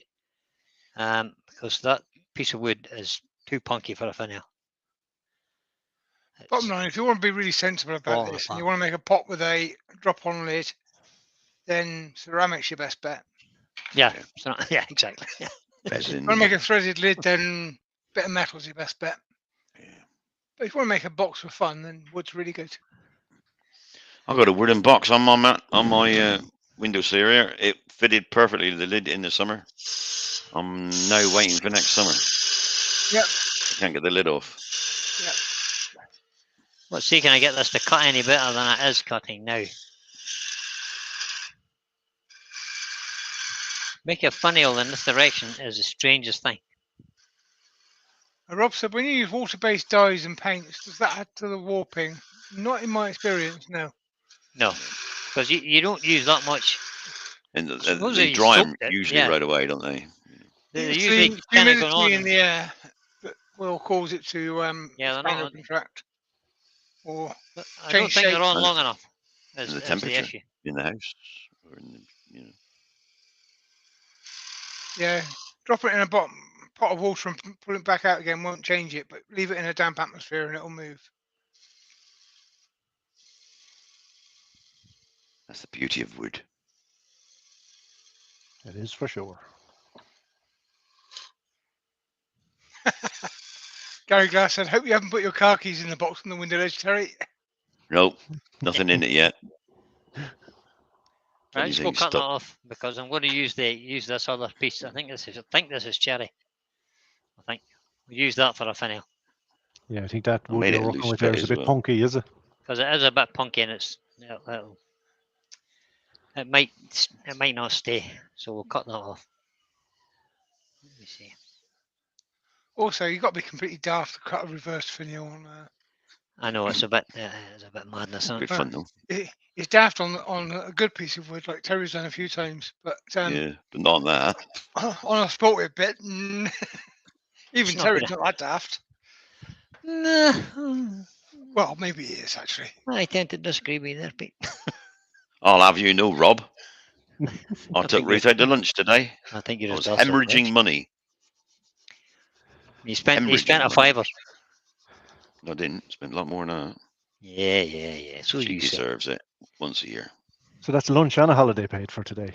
because that piece of wood is too punky for a finial. Bottom line, if you want to be really sensible about Falling this, and apart. you want to make a pot with a drop-on lid, then ceramic's your best bet. Yeah, so, yeah, exactly. Yeah. Resin. If you want to make a threaded lid, then bit of metal's your best bet. Yeah. But if you want to make a box for fun, then wood's really good. I've got a wooden box on my windowsill here. It fitted perfectly to the lid in the summer. I'm now waiting for next summer. Yep. I can't get the lid off. Let's see, can I get this to cut any better than it is cutting now? Make a finial in this direction is the strangest thing. Rob said, when you use water-based dyes and paints, does that add to the warping? Not in my experience, no. No, because you don't use that much. And Suppose they you dry them soaked it, usually yeah. right away, don't they? They're It's usually the kind of going humidity on. in the air. But will cause it to Yeah, they're expand or not. contract or I don't change think they're shape. on And- long enough. And Is the the temperature issue. in the house, or in the, Yeah, drop it in a pot of water and pull it back out again won't change it, but leave it in a damp atmosphere and it'll move. that's the beauty of wood. It is for sure. Gary Glass said, "Hope you haven't put your car keys in the box on the window ledge, Terry." Nope, nothing in it yet. Right, Bloody let's go thing's cut that stuck. off because I'm going to use this other piece. I think this is cherry. I think we use that for a finial Yeah, I think that I wood made it you're a working loose with there bit is a as bit well. punky, is it? because it is a bit punky and it might not stay. So we'll cut that off. Let me see. Also, you've got to be completely daft to cut a reverse finial on. I know it's a bit madness. Isn't Good it? fun though. It's daft on a good piece of wood, like Terry's done a few times, but Yeah, but not on that. on a sportive bit, even not Terry's gonna- not that daft. Nah, Well, maybe he is actually. I tend to disagree with you there, Pete. I'll have you know, Rob. I took think Ruth you're- out to lunch today. I think you're I just was also hemorrhaging rich. money. You spent Hemorrhaging a money. fiver. No, I didn't. Spent a lot more than that. Yeah. So She you say. deserves it once a year. So that's lunch and a holiday paid for today.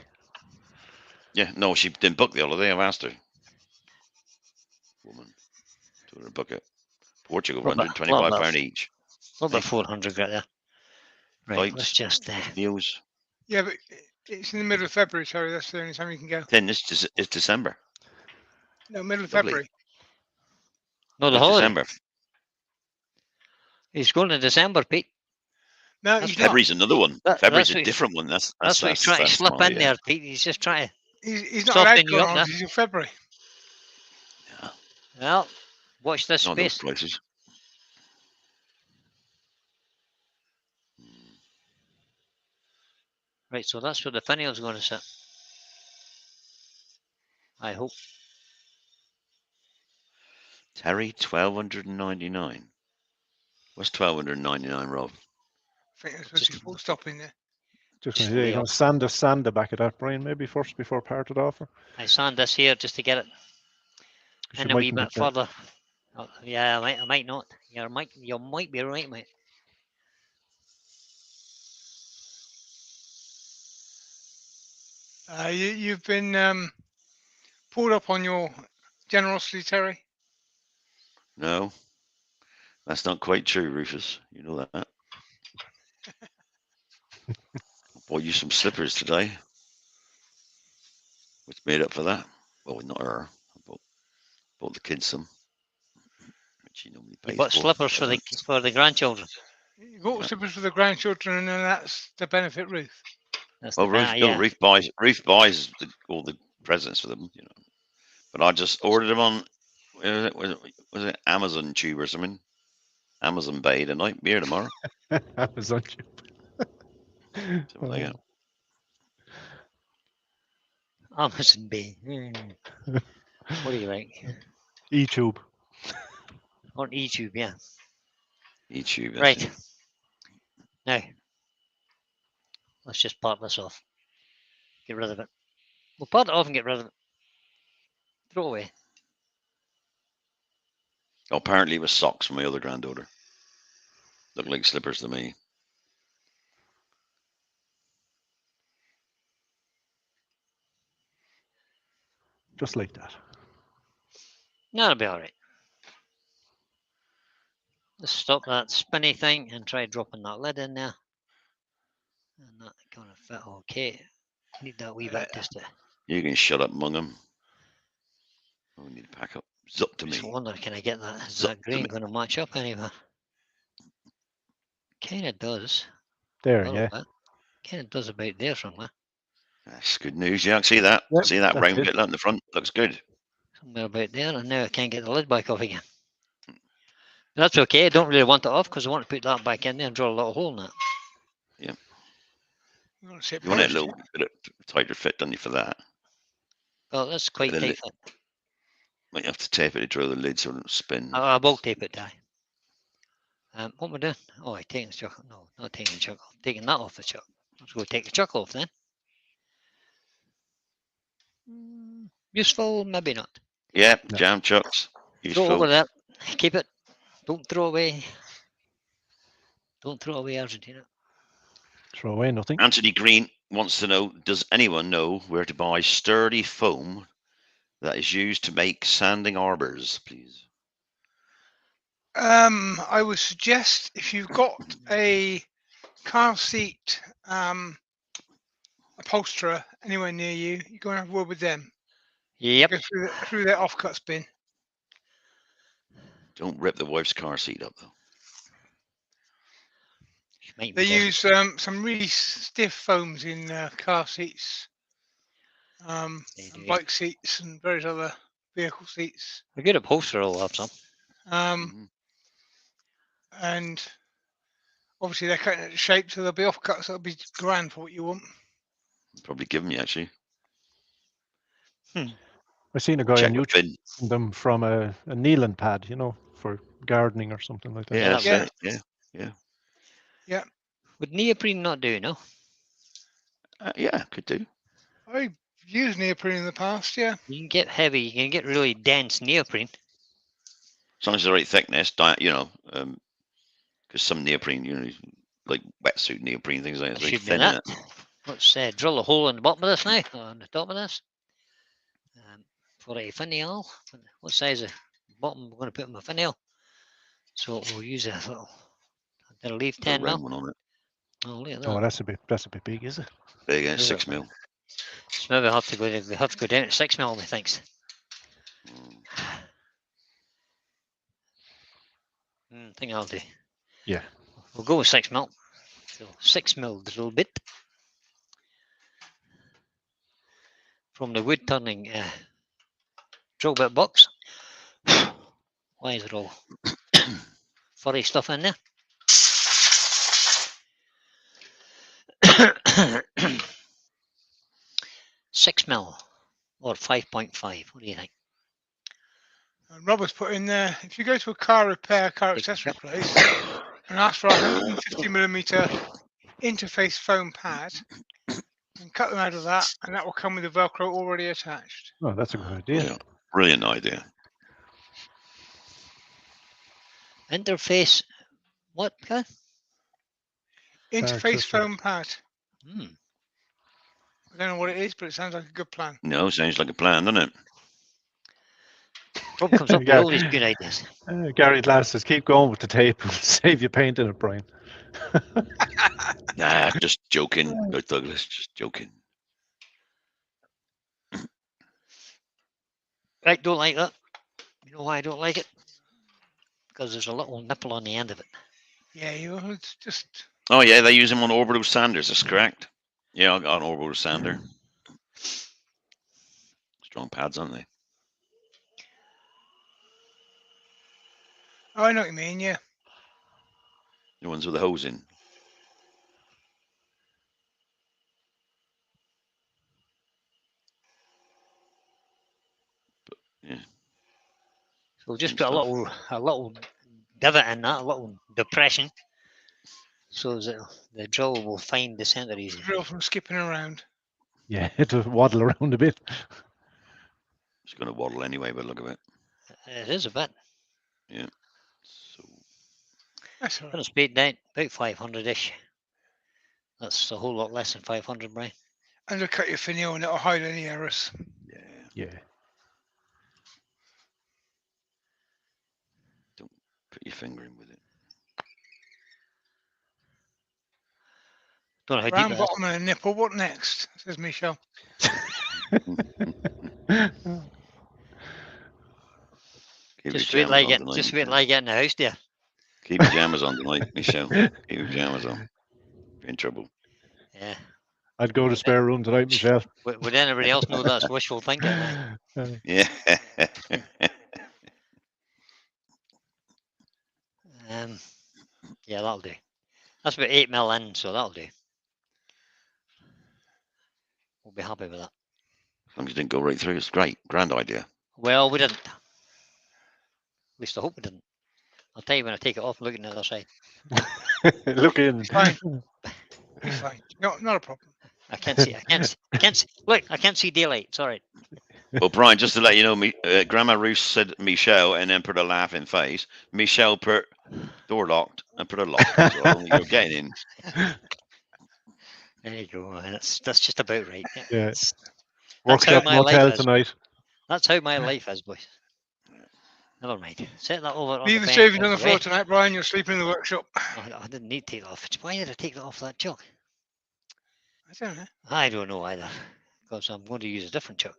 Yeah, no, she didn't book the holiday. I've asked her. Woman, told her to book it. Portugal, Little bit- £125 each. A little bit 400 right there. Right, Flights, let's just meals. Yeah, but it's in the middle of February, Terry. That's the only time you can go. Then it's December. No, middle of Lovely. February. no the It's holiday. December. He's going to December, Pete. No, That's he's not. February's another one. That- February's that's a what- different one. That's That's what he's trying to slip my, in there, Pete. He's just trying to. He's not Soften allowed you going up on now. until February. Yeah, Well, watch this not those space. prices. Right, so that's where the finial's going to sit. I hope. Terry, 1299. What's 1299, Rob? I think there's supposed to be full stop in there. Just Just gonna, yeah, lay you know, off. sand the back of that, Brian, maybe first before parted off. I sand this here just to get it in a wee bit further. Oh, yeah, I might not. You might be right, mate. You've been pulled up on your generosity, Terry. No, that's not quite true, Rufus. You know that. I bought you some slippers today, which made up for that. Well, not her. I bought the kids some, which she normally You pays bought for. slippers for the grandchildren. You bought Yeah. slippers for the grandchildren, and then that's to benefit Ruth. That's Well, the Ruth, no, yeah. Ruth buys all the presents for them, you know. But I just ordered them on was it Amazon Tube or something? Amazon Bay tonight, beer tomorrow. Amazon. Something like that. Amazon Bay. What do you like? E-tube. On YouTube, yeah. YouTube. Right. It. Now, let's just part this off. Get rid of it. We'll part it off and get rid of it. Throw it away. Oh, apparently it was socks from my other granddaughter. Look like slippers to me. Just like that. No, it'll be all right. Let's stop that spinny thing and try dropping that lid in there. And that kind of fit okay. Need that wee bit just to. You can shut up among them. Oh, we need to pack up. It's up to Just me. wonder, can I get that? Is It's up that to green me. going to match up anywhere? Kind of does. There, A little yeah. bit. Kind of does about there somewhere. That's good news. Yeah, see that? Yep, See that that's round it. bit out in the front? Looks good. Somewhere about there. And now I can't get the lid back off again. That's okay. I don't really want it off because I want to put that back in there and draw a little hole in that. You want to sit You want it a polished, little bit of tighter fit, don't you, for that? Well, that's quite Get a tight fit. Like, have to tape it to drill the lid so it doesn't spin. I will tape it, Ty. What am I doing? Oh, I'm taking the chuck. No, not taking the chuck off. Taking that off the chuck. Let's go take the chuck off then. Useful, maybe not. Yeah, No. jam chucks. Throw over Useful. there. Keep it. Don't throw away. Don't throw away Argentina. Throw away nothing. Anthony Green wants to know, does anyone know where to buy sturdy foam that is used to make sanding arbors, please? I would suggest if you've got a car seat upholsterer anywhere near you, you go and have a word with them. Yep. Go through their offcuts bin. Don't rip the wife's car seat up, though. Might They be use some really stiff foams in car seats, They do. bike seats, and various other vehicle seats. A good upholsterer will have some. Um, and obviously they're cutting it to shape, so they'll be offcuts. That'll be grand for what you want. Probably give me, actually. I've seen a guy Check on the YouTube bin. using them from a kneeling pad, you know, for gardening or something like that. Yeah, that's Yeah. it. Yeah. Would neoprene not do, no? Yeah, could do. I've used neoprene in the past, yeah. You can get heavy, you can get really dense neoprene. As long as it's the right thickness, you know, because some neoprene, you know, like wetsuit neoprene, things like that, it's very Should be thin, that. isn't it? Let's drill a hole in the bottom of this now, on the top of this. For a finial. What size of bottom we're going to put in my finial? So we'll use a little. I'll leave Put a 10 mil. round one on it. Oh, look at that. Oh, that's a bit big, is it? Big, Yeah. 6 mil. So maybe we have to go down to 6 mil, methinks. I think I'll do. Yeah. We'll go with 6 mil. So 6 mil drill bit from the wood turning drill bit box. Why is it all furry stuff in there? 6 mil or 5.5. What do you think? And Robert's put in there, if you go to a car repair, car accessory place and ask for a 150mm interface foam pad, and cut them out of that, and that will come with the Velcro already attached. Oh, that's a good idea. Yeah. Brilliant idea. Interface, what? Huh? Interface accessory. foam pad. Hmm. I don't know what it is, but it sounds like a good plan. No, sounds like a plan, doesn't it? Rob comes up with Yeah. all these good ideas. Gary Glass says, keep going with the tape. Save you painting it, Brian. Nah, just joking, Douglas. Just joking. Right, don't like that. You know why I don't like it? Because there's a little nipple on the end of it. Yeah, it's just. Oh yeah, they use them on orbital sanders. That's correct. Yeah, I got an orbital sander. Strong pads, aren't they? Oh, I know what you mean. Yeah. The ones with the hose in. But, yeah. So we'll just Good put stuff. a little divot in that, a little depression, so that the drill will find the center easily. Drill from skipping around. Yeah, to waddle around a bit. It's going to waddle anyway, but look at it. It is a bit. Yeah. So That's all right. Gonna speed down about 500-ish. That's a whole lot less than 500, Brian. Undercut your finial and it'll hide any errors. yeah, Yeah. put your finger in with it. Don't know how deep Round it is. bottom and a nipple. What next? Says Michelle. Keep Just your wait till I pajamas on get, tonight, just wait till Michelle. I get in the house there. Keep your pajamas on tonight, Michelle. Keep your pajamas on. You're in trouble. Yeah. I'd go to spare room tonight, Michelle. Would anybody else know that's wishful thinking? Eh? Yeah. Yeah, that'll do. That's about 8 mil in, so that'll do. We'll be happy with that. As long as you didn't go right through, it's great. Grand idea. Well, we didn't. least I hope it didn't. I'll tell you when I take it off and look at the other side. Look in. Fine. Be fine. No, not a problem. I can't see. I can't see. Look, I can't see daylight. It's all right. Well, Brian, just to let you know, Grandma Ruth said Michelle and then put a laughing face. Michelle put door locked and put a lock. So I don't think you're getting in. There you go. That's just about right. Yeah. That's Workshop my life motel is. tonight. That's how my life is, boys. Never mind. Set that over on Leave the the bench shavings out on the the floor way. tonight, Brian. You're sleeping in the workshop. I didn't need to take it off. Why did I take that off that chuck? I don't know. I don't know either. Because I'm going to use a different chuck.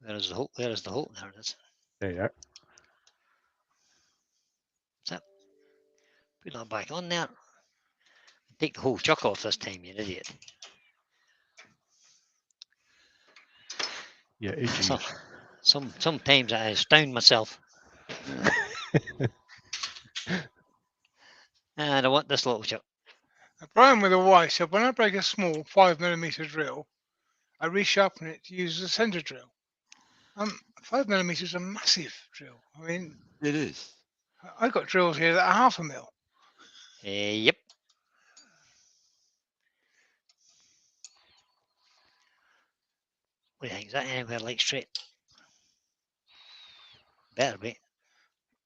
There is the hole. There is the hole. There it is. There you are. Put that back on there. Take the whole chuck off this time, you idiot. Yeah, itchy. Sometimes I astound myself. And I want this little chuck. Now, Brian with a Y said, when I break a small 5mm drill, I resharpen it to use as a center drill. 5mm is a massive drill. I mean, It is. I got drills here that are 1/2 mil. Yep. What do you think? Is that anywhere like straight? Better be.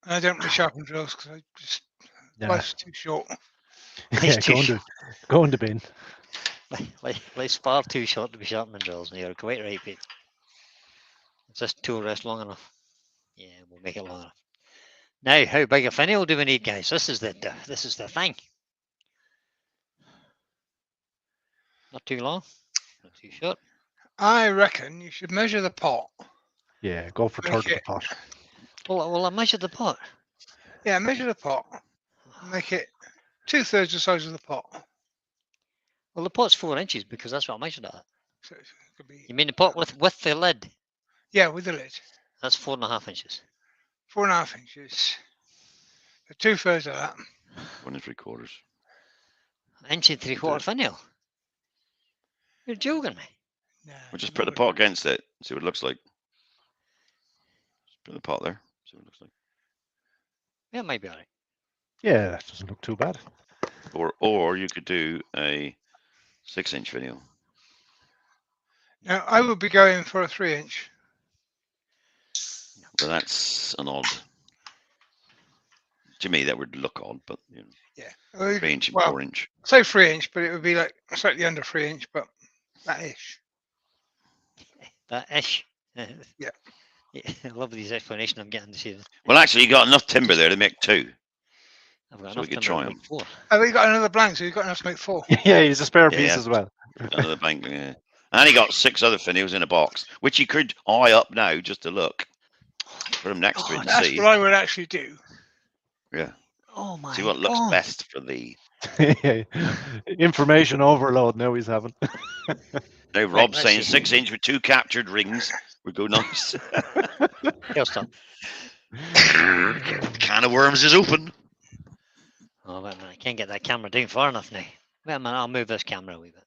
And I don't resharpen drills because I just Nah. life's too short. Yeah, go in the bin. Life's far too short to be sharpening drills. And you're quite right, Pete. Is this tool rest long enough? Yeah, we'll make it long enough. Now, how big a finial do we need, guys? This is the thing. Not too long, not too short. I reckon you should measure the pot. Yeah, go for Make third of the it- pot. Well, I measured the pot. Yeah, measure the pot. Make it 2/3 the size of the pot. Well, the pot's 4 inches because that's what I measured it at. So it could be, You mean the pot with the lid? yeah, with the lid. That's 4.5 inches. 4.5 inches. So 2/3 of that. 1 3/4. Inch and 3/4 finial. You're joking me. Nah, We'll just not put the with- pot against it. See what it looks like. Just put the pot there. See what it looks like. Yeah, it might be alright. Yeah, that doesn't look too bad. Or you could do a 6-inch finial. Now, I would be going for a 3-inch. But that's an odd. To me, that would look odd, but you know, Yeah. 3-inch and Well, 4-inch. say 3-inch, but it would be like slightly under 3-inch, but that ish. That ish. Yeah. I love these explanations I'm getting to see. Well, actually, you got enough timber there to make 2. I've got So we enough could timber try to 'em. make 4. Oh, you got another blank, so you've got enough to make 4. Yeah, he's a spare Yeah, piece yeah. as well. Another bank, yeah. And he got 6 other finials in a box, which you could eye up now just to look. Put them next to it and That's see. what I would actually do. Yeah. Oh my See what looks God. best for thee. Information overload now he's having. Now Rob's let's saying see. 6-inch with 2 captured rings would go nice. Here, stop. Can of worms is open. Oh, wait a minute. I can't get that camera down far enough now. Wait a minute. I'll move this camera a wee bit.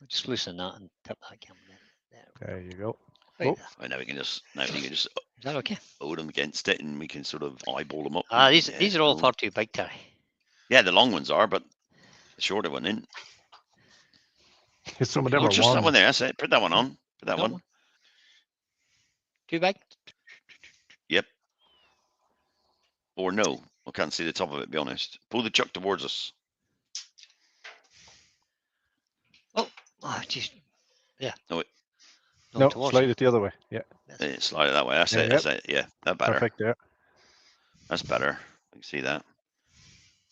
I'll just loosen that and tip that camera in. There you go. Right Oh. there. I know we can just Is that okay? hold them against it and we can sort of eyeball them up. Ah, these Yeah, these are all cool. far too big, Terry. Yeah, the long ones are, but the shorter one in. Some of them Oh, are just that one. one there. That's it. Put that one on. Put that That one. one? Too big? Yep. Or no. I can't see the top of it, to be honest. Pull the chuck towards us. Oh, jeez. Yeah. No, it- No, towards slide it. it the other way. Yeah, Slide it that way. That's Yeah, it. That's it. Yeah, that better. perfect there. That's better. I can see that.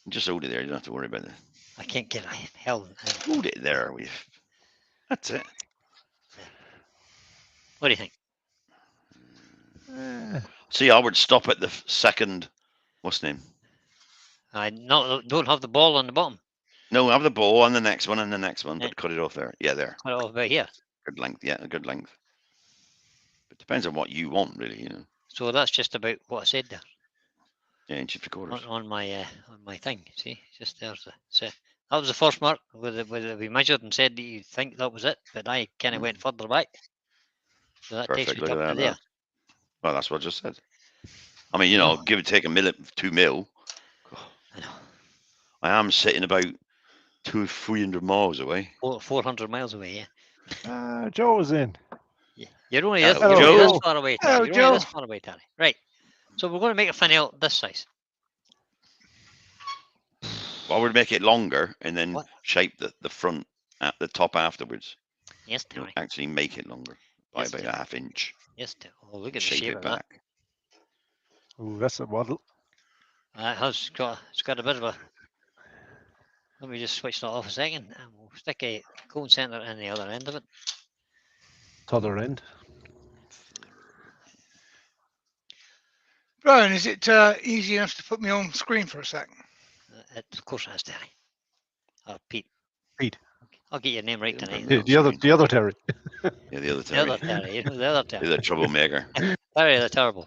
Just hold it there. You don't have to worry about it. I can't get a hell. Hold it there. That's it. What do you think? See, I would stop at the second. What's the name? I don't have the ball on the bottom. No, have the ball on the next one and the next one, Yeah. but cut it off there. Yeah, there. Cut it off about here. Good length. Yeah, a good length. It depends on what you want, really. You know. So that's just about what I said there Yeah, 1 3/4. on my thing. See, just there's the. So that was the first mark. Whether we measured and said that you think that was it, but I kind of went further back. So that takes Perfect. me Look up at to that. there. Well, that's what I just said. I mean, you know, give or take a mil, 2 mil. I know. I am sitting about 300 miles away. 400 miles away, yeah. Joe was in. You're only, Hello, you're only this Joe. far away, Hello, Terry. You're only this Joe. far away, Terry. Right. So we're going to make a finial this size. Well, I would make it longer and then What? shape the front at the top afterwards. Yes, You know, Terry. actually make it longer by Yes, about Terry. a half inch. Yes, Terry. Oh, look at the Shape shape it of that. back. Ooh, that's a waddle. It's got a bit of a. Let me just switch that off a second, and we'll stick a cone center in the other end of it. T'other end. Brian, is it easy enough to put me on screen for a sec? Of course, it has, Terry. Pete. Pete. I'll get your name right Yeah, tonight. bring The other Terry. Yeah, the other The Terry. other Terry. You know, the other Terry. The other troublemaker. Terry the terrible.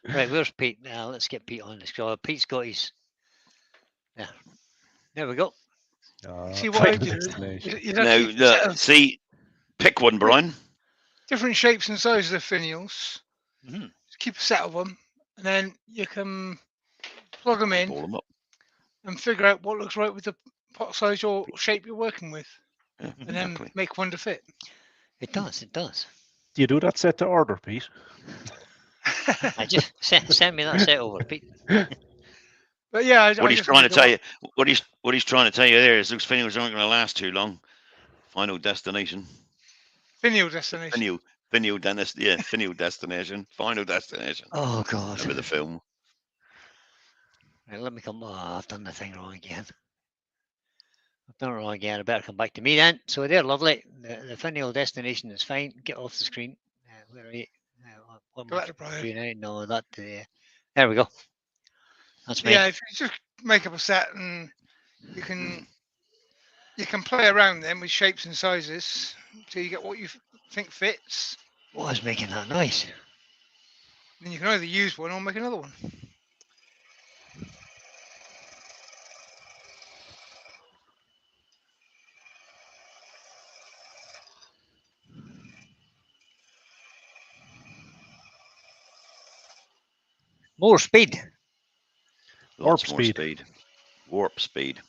Right, where's Pete? Let's get Pete on this. Pete's got his. Yeah. There we go. See what I Final do? destination. You'd have Now, to keep a set of see, pick one, Brian. different shapes and sizes of finials. Mm-hmm. Keep a set of them, and then you can plug them in Ball them up. and figure out what looks right with the pot size or shape you're working with, Yeah, and then exactly. make one to fit. It does. It does. Do you do that set to order, Pete? I just send me that set over, Pete. But yeah, What I he's just trying to need tell you, what he's trying to tell you there is those finials aren't going to last too long. Final destination. finial destination. Finial destination. Final destination. Oh God. Remember the film? Right, let me come. Oh, I've done the thing wrong again. I've done it wrong again. I better come back to me then. So they're lovely. The finial destination is fine. Get off the screen. Where are you? What Go am back to Brian. I doing now? No, that. There we go. That's me. Yeah, if you just make up a set and you can play around them with shapes and sizes till you get what you think fits. What is making that noise? Then you can either use one or make another one. More speed. Lots Warp more speed. speed. Warp speed.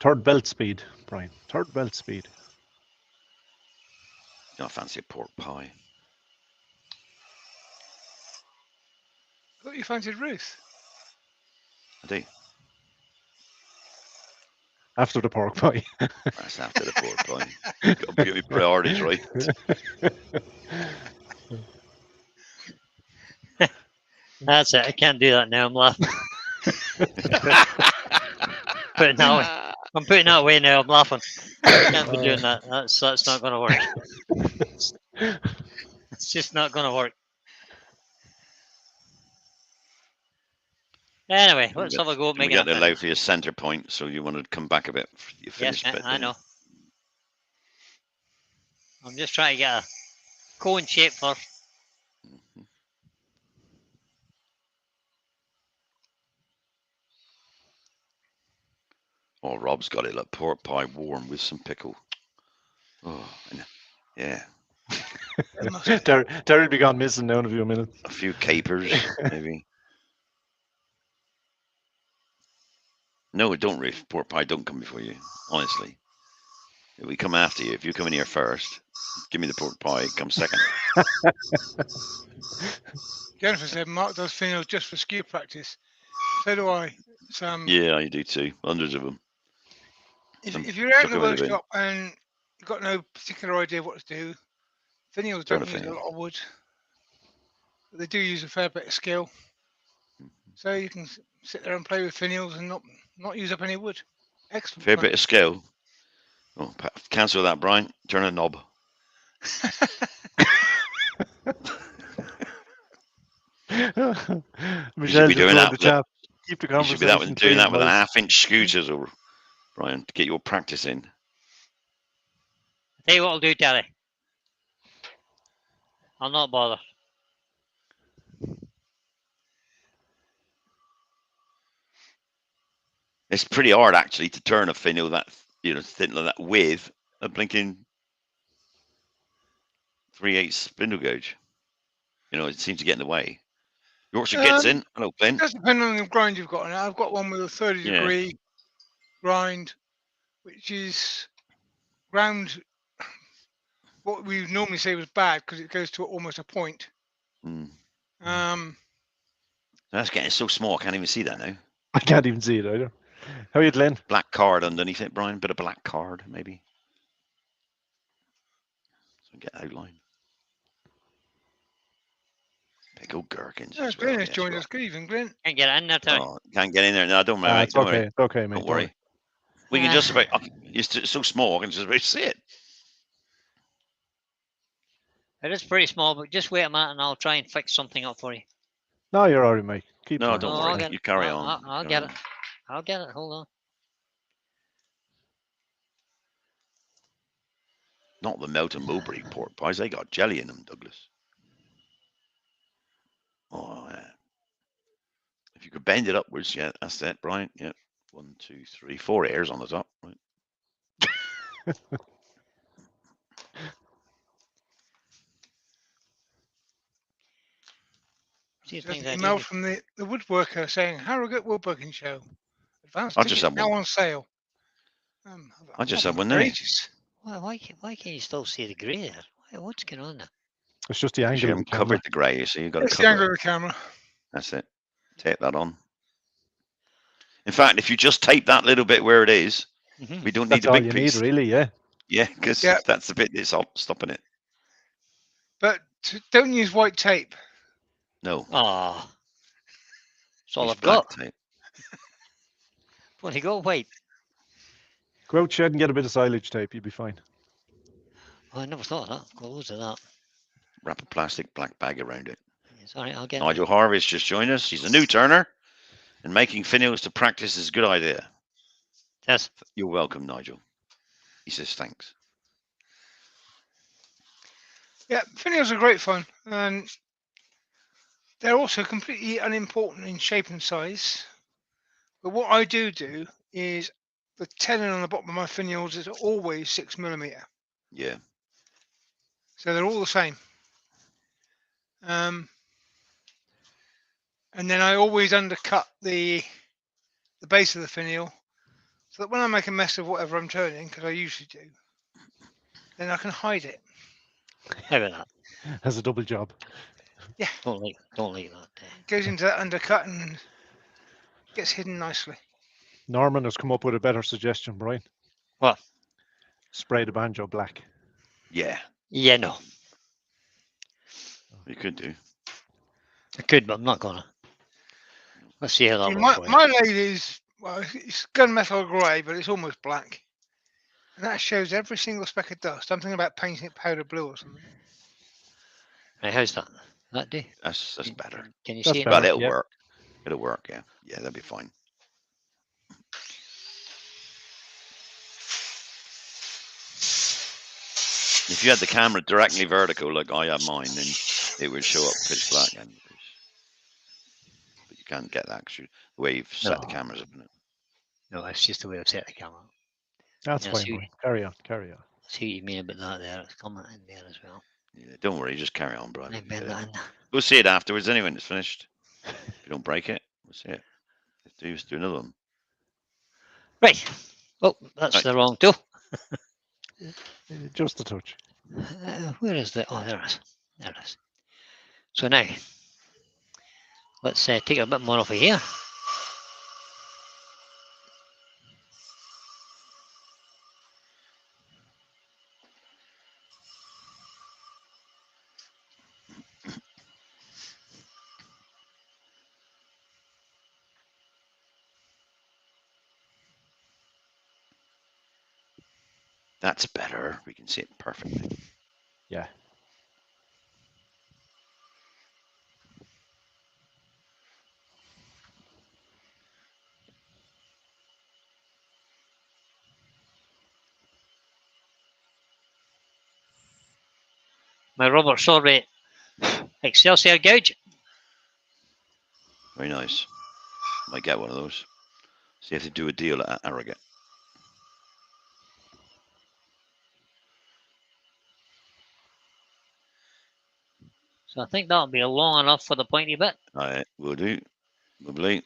Third belt speed, Brian. Third belt speed. I fancy a pork pie. I thought you fancied Ruth. I do. After the pork pie. That's after the pork pie. Got to get my priorities right. That's it. I can't do that now. I'm laughing. Putting that way. I'm putting that away now. I'm laughing. I can't be doing that. That's not going to work. It's just not going to work. Anyway, let's have a go at Can we making get a the finish. low for your centre point? So you want to come back a bit for your Yes, finished mate, bit. I don't you? know. I'm just trying to get a cone shape first. Oh, Rob's got it like pork pie warm with some pickle. Oh, yeah. Terry'll be gone missing now in a few minutes. A few capers, maybe. No, it don't, Reef. Pork pie don't come before you, honestly. We come after you. If you come in here first, give me the pork pie, come second. Jennifer said Mark does finial just for skew practice. So do I. Yeah, I do too. Hundreds of them. If you're out in the Chuck 'em in the bin. workshop and you've got no particular idea what to do, finials Turn don't a use a finial. lot of wood. But they do use a fair bit of skill. So you can sit there and play with finials and not use up any wood. Excellent. Fair fun. bit of skill. Oh, cancel that, Brian. Turn a knob. Michelle be just doing joined that the with chat. Keep the You should be conversation doing that with an clean, half-inch scooters, over, Brian, to get your practice in. Tell you what I'll do, Terry. I'll not bother. It's pretty hard actually to turn a finial that thin like that with a blinking 3/8 spindle gauge. You know, it seems to get in the way. Yorkshire gets in. Hello, It Ben. does depend on the grind you've got on it. I've got one with a 30 Yeah. degree grind, which is ground what we normally say was bad because it goes to almost a point. Mm. Um, That's getting so small. I can't even see that now. I can't even see it either. How are you, Glenn? Black card underneath it, Brian. Bit of black card, maybe. So get outline. Big old gherkins as well. Glenn has Yes, joined well. us. Good evening, Glenn. Can't get in there, Tony. Oh, can't get in there. No, don't worry. Ah, mate, it's don't okay. worry. It's okay, mate. Don't worry. We can just about. It's so small. I can just about see it. It is pretty small, but just wait a minute and I'll try and fix something up for you. No, you're all right, mate. Keep No, going. don't Oh, worry. I'll get You it. carry on. I'll Carry get on. it. I'll get it. Hold on. Not the Melton Mulberry pork pies. They got jelly in them, Douglas. Oh, yeah. If you could bend it upwards, yeah, that's it, Brian. Yeah. 1, 2, 3, 4 hairs on the top. Right. See Just things an I email do. from the woodworker saying Harrogate Woodworking Show. Advanced I just tickets had now one. on sale. I just I've had one for there. ages. Why can you still see the grey there? What's going on there? It's just the Because you angle of the haven't camera. covered the grey, you see. You've got to It's the cover angle it. of the camera. That's it. Tape that on. In fact, if you just tape that little bit where it is, we don't need That's the all big you piece. need, really. Yeah. Yeah, because Yeah. that's the bit that's stopping it. But don't use white tape. No, Ah, that's all use I've black got. tape. What you got? Wait. Go out shed and get a bit of silage tape. You'll be fine. Oh, I never thought of that. Got loads of that. Wrap a plastic black bag around it. It's all right. I'll get Nigel Harvey's just joined us. He's a new turner, and making finials to practice is a good idea. Yes. You're welcome, Nigel. He says thanks. Yeah, finials are great fun, and they're also completely unimportant in shape and size. But what I do is the tenon on the bottom of my finials is always 6mm, Yeah. so they're all the same. And then I always undercut the base of the finial, so that when I make a mess of whatever I'm turning, because I usually do, then I can hide it. How about that? Has a double job. Don't like that. It goes into that undercut and gets hidden nicely. Norman has come up with a better suggestion, Brian. What? Spray the banjo black. Yeah, Yeah, no. you could do. I could, but I'm not gonna. Let's see how that See, works for you. my lathe is, well, it's gunmetal grey, but it's almost black. And that shows every single speck of dust. I'm thinking about painting it powder blue or something. Right, how's that? That do? That's better. Can you That's see it? better. But it'll Yeah. work. It'll work. Yeah. Yeah, that'll be fine. If you had the camera directly vertical like I have mine, then it would show up pitch black. But you can't get that because the way you've set the No. cameras up in it. No, it's just the way I've set the camera. That's Yeah, fine, see- Brian. Carry on. Carry on. See what you mean about that there. It's coming in there as well. Yeah, don't worry, just carry on, Brian. I bend that in. We'll see it afterwards anyway when it's finished. If you don't break it, we'll see it. Let's do another one. Right. Oh, that's Right. the wrong tool. Just a touch. Where is the? Oh, there it is. There it is. So now, let's take a bit more off of here. That's better. We can see it perfectly. Yeah. My Robert Sorby Excelsior gouge. Very nice. Might get one of those. See if they do a deal at Harrogate. So I think that'll be long enough for the pointy bit. Will do. Lovely.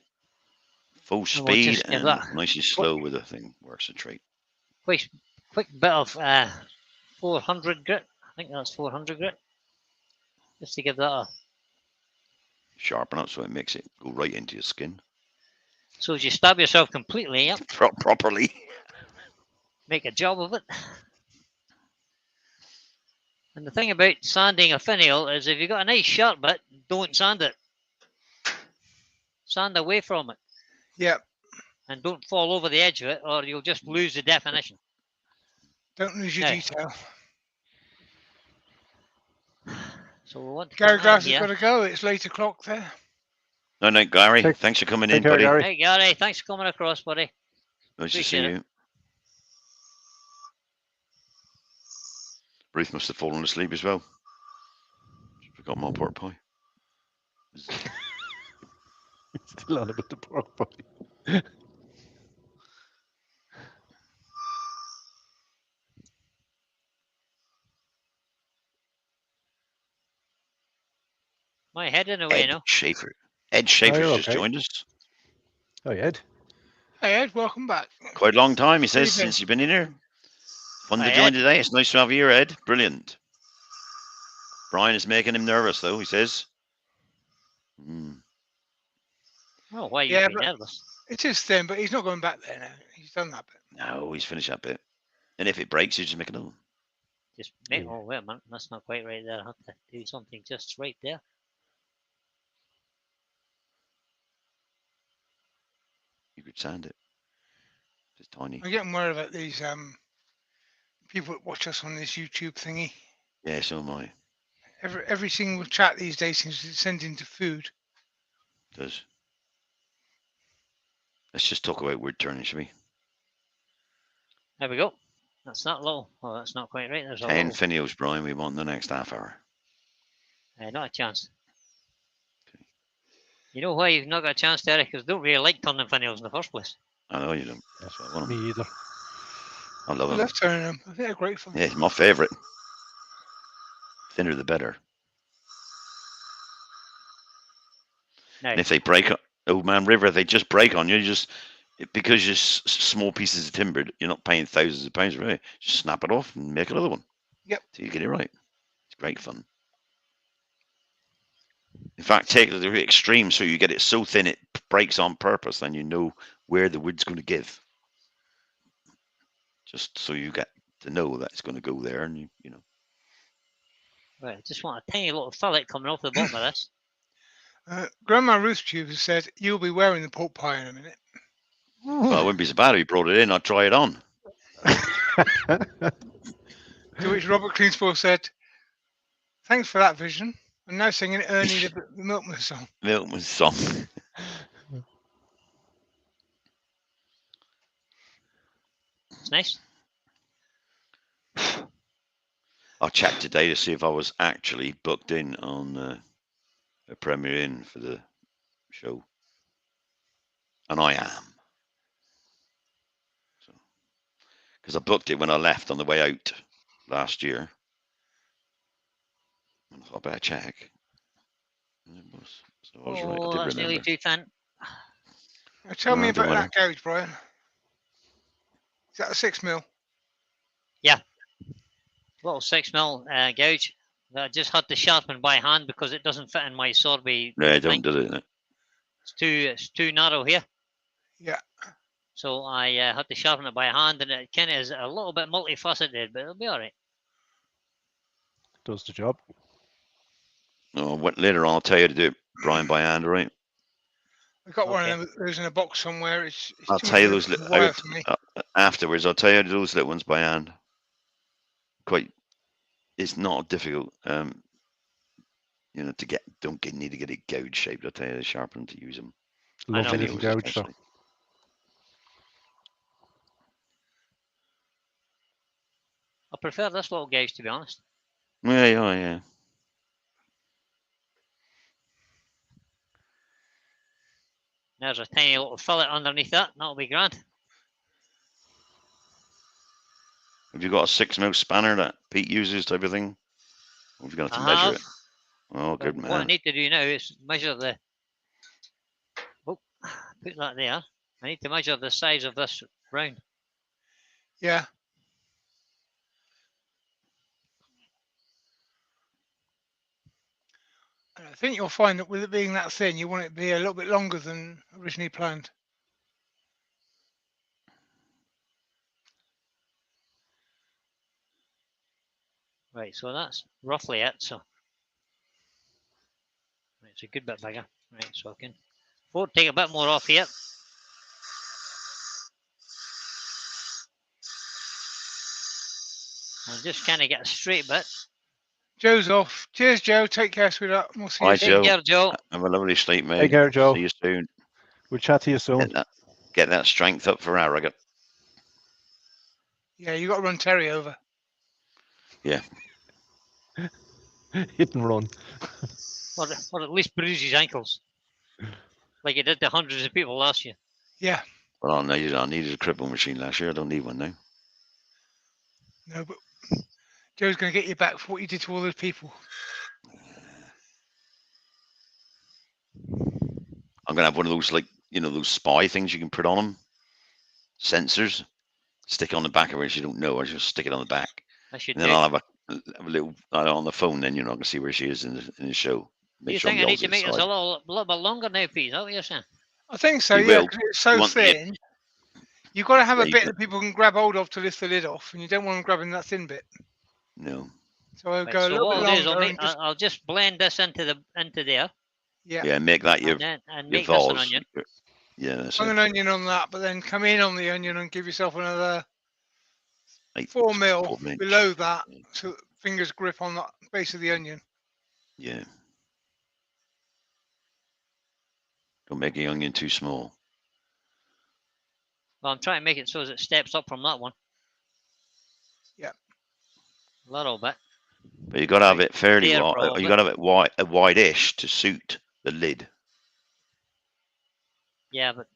Full we'll speed just give and that nice and slow with the thing. Works a treat. quick bit of 400 grit. I think that's 400 grit. Just to give that a. Sharpen up so it makes it go right into your skin. So as you stab yourself completely, yep, Properly. make a job of it. And the thing about sanding a finial is if you've got a nice sharp bit, don't sand it. Sand away from it. Yep. And don't fall over the edge of it or you'll just lose the definition. Don't lose your Now, detail. So we want to Gary come in Glass has here. got to go. It's late o'clock there. No, Gary. Take- Thanks for coming take in, care, buddy. Gary. Hey Gary, thanks for coming across, buddy. Nice to see Appreciate it. you. Ruth must have fallen asleep as well. Forgot my pork pie. Still on about the pork pie. My head in the way Ed now. Schaefer. Ed Schaefer's you're just okay. joined us. Oh, Ed. Hey Ed, welcome back. Quite a long time, he says, Evening. since you've been in here. Fun to Hi, join Ed. today. It's nice to have you here, Ed. Brilliant. Brian is making him nervous, though, he says. Oh, why you Yeah, be but- nervous? It is thin, but he's not going back there now. He's done that bit. No, he's finished that bit. And if it breaks, you just make another one. Just make. Yeah. Oh wait a minute, that's not quite right there. I have to do something just right there. You could sand it. It's tiny. I'm getting worried about these people that watch us on this YouTube thingy. Yeah, so am I. Every single chat these days seems to send into food. It does. Let's just talk about wood turning, shall we? There we go. That's not low. Oh, that's not quite right. There's a 10 little. finials, Brian, we want in the next half hour. Not a chance. You know why you've not got a chance, Derek? Because I don't really like turning finials in the first place. I know you don't. That's what I want. Me either. I love I them. love turning them. I think they're great fun. Yeah, it's my favourite. Thinner the better. Now, And if they break, Old Man River, they just break on you, because you're small pieces of timber, you're not paying thousands of pounds for it. Just snap it off and make another one. Yep. Till you get it right. It's great fun. In fact, take it to the extreme so you get it so thin it breaks on purpose, then you know where the wood's going to give. Just so you get to know that it's going to go there, and you know. right, I just want a tiny little fillet coming off the bottom of this. Grandma Ruth Tube has said, you'll be wearing the pork pie in a minute. Well, it wouldn't be so bad if you brought it in. I'd try it on. To which Robert Cleanspool said, thanks for that vision. I'm now singing Ernie the Milkman song. Milkman's song. It's nice. I'll check today to see if I was actually booked in on a Premier Inn for the show. And I am. So, because I booked it when I left on the way out last year. And I thought I better check. And it was. So I was right. Oh, I that's did nearly remember. too thin. Tell me No, don't about worry. that gouge, Brian. Is that a 6mm? Little 6mm gouge that I just had to sharpen by hand because it doesn't fit in my Sorbet. No, I thing. don't do it. It's too narrow here. Yeah. So I had to sharpen it by hand, and it kind of is a little bit multifaceted, but it'll be all right. Does the job. No, later on I'll tell you to do it, Brian, by hand, all right? I got one Okay. of them. There's in a box somewhere. It's I'll too tell you much those of a wire for me. afterwards. I'll tell you to do those little ones by hand. It's not difficult. You know, need to get it gouge shaped. I'll tell you to sharpen to use them. I know. Lovely little Finials gouge, so. especially. I prefer this little gouge, to be honest. Yeah. There's a tiny little fillet underneath that. That'll be grand. Have you got a 6mm spanner that Pete uses type of thing? Or have you got to I measure have. it? Oh, But good what I man. need to do now is measure the. Oh, put that there. I need to measure the size of this round. Yeah. And I think you'll find that with it being that thin, you want it to be a little bit longer than originally planned. Right, so that's roughly it. So it's a good bit bigger. Right, so I can take a bit more off here. And just kind of get a straight bit. Joe's off. Cheers, Joe. Take care, sweetheart. We'll see Hi, you Take soon. Joe. care, Joe. Have a lovely sleep, mate. Take care, Joe. See you soon. We'll chat to you soon. Get that strength up for Harrogate. Yeah, you got to run Terry over. Yeah. Hit and run. Or at least bruise his ankles. Like he did to hundreds of people last year. Yeah. Well, I needed a cripple machine last year. I don't need one now. No, but Joe's going to get you back for what you did to all those people. I'm gonna have one of those, like, you know, those spy things you can put on them, sensors. Stick it on the back of it. You don't know. I just stick it on the back, I should and then do. I'll have a little on the phone. Then, you know, I can see where she is in the show. Do you sure think I'm I the need to make this opposite a side. little bit longer now, Pete? Is that what you're saying? I think so, You yeah, will. because it's so You want- yeah. thin. You've got to have Yeah, a you bit got- that people can grab hold of to lift the lid off, and you don't want them grabbing that thin bit. No. So I'll Right, go a so little what bit I'll do is longer and just, I'll just blend this into there, yeah, Yeah, make that your and your make this an vase. onion. Yeah, that's hang it. an onion on that, but then come in on the onion and give yourself another Like 4 mil 4 inch. below that, so that fingers grip on that base of the onion. Yeah. Don't make the onion too small. Well, I'm trying to make it so as it steps up from that one. Yeah. A little bit. But you got to have it fairly There, wide. probably. You got to have it wide-ish to suit the lid. Yeah, but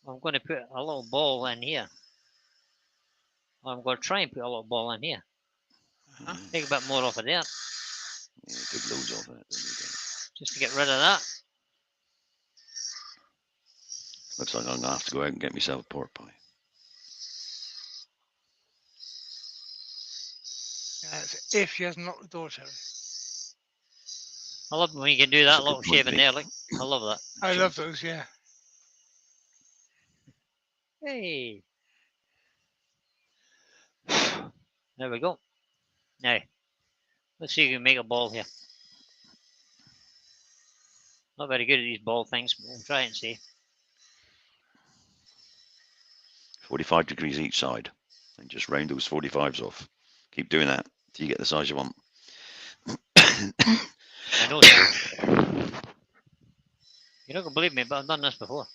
I'm going to put a little ball in here. I'm going to try and put a little ball in here. Uh-huh. Take a bit more off of there, Yeah, take loads off it. just to get rid of that. Looks like I'm gonna have to go out and get myself a pork pie. That's if she hasn't locked the door, Terry. I love when you can do that That's a little good point, shave in mate. there. Like, I love that. I love those, yeah. Hey. There we go. Now, let's see if we can make a ball here. Not very good at these ball things, but we'll try and see. 45 degrees each side, and just round those 45s off. Keep doing that till you get the size you want. I know that. You're not going to believe me, but I've done this before.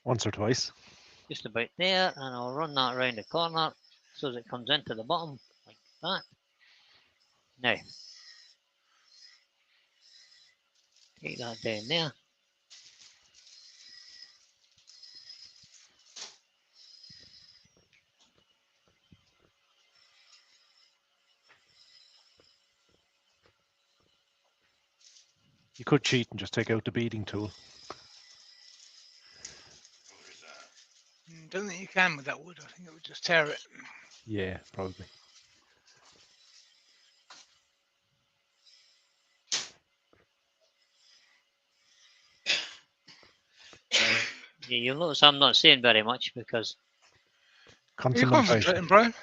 Once or twice. Just about there, and I'll run that around the corner so that it comes into the bottom like that. Now, take that down there. You could cheat and just take out the beading tool. Don't think you can with that wood. I think it would just tear it. Yeah, probably. Yeah, you'll notice I'm not saying very much because Are you Concentration. concentrating, Brian?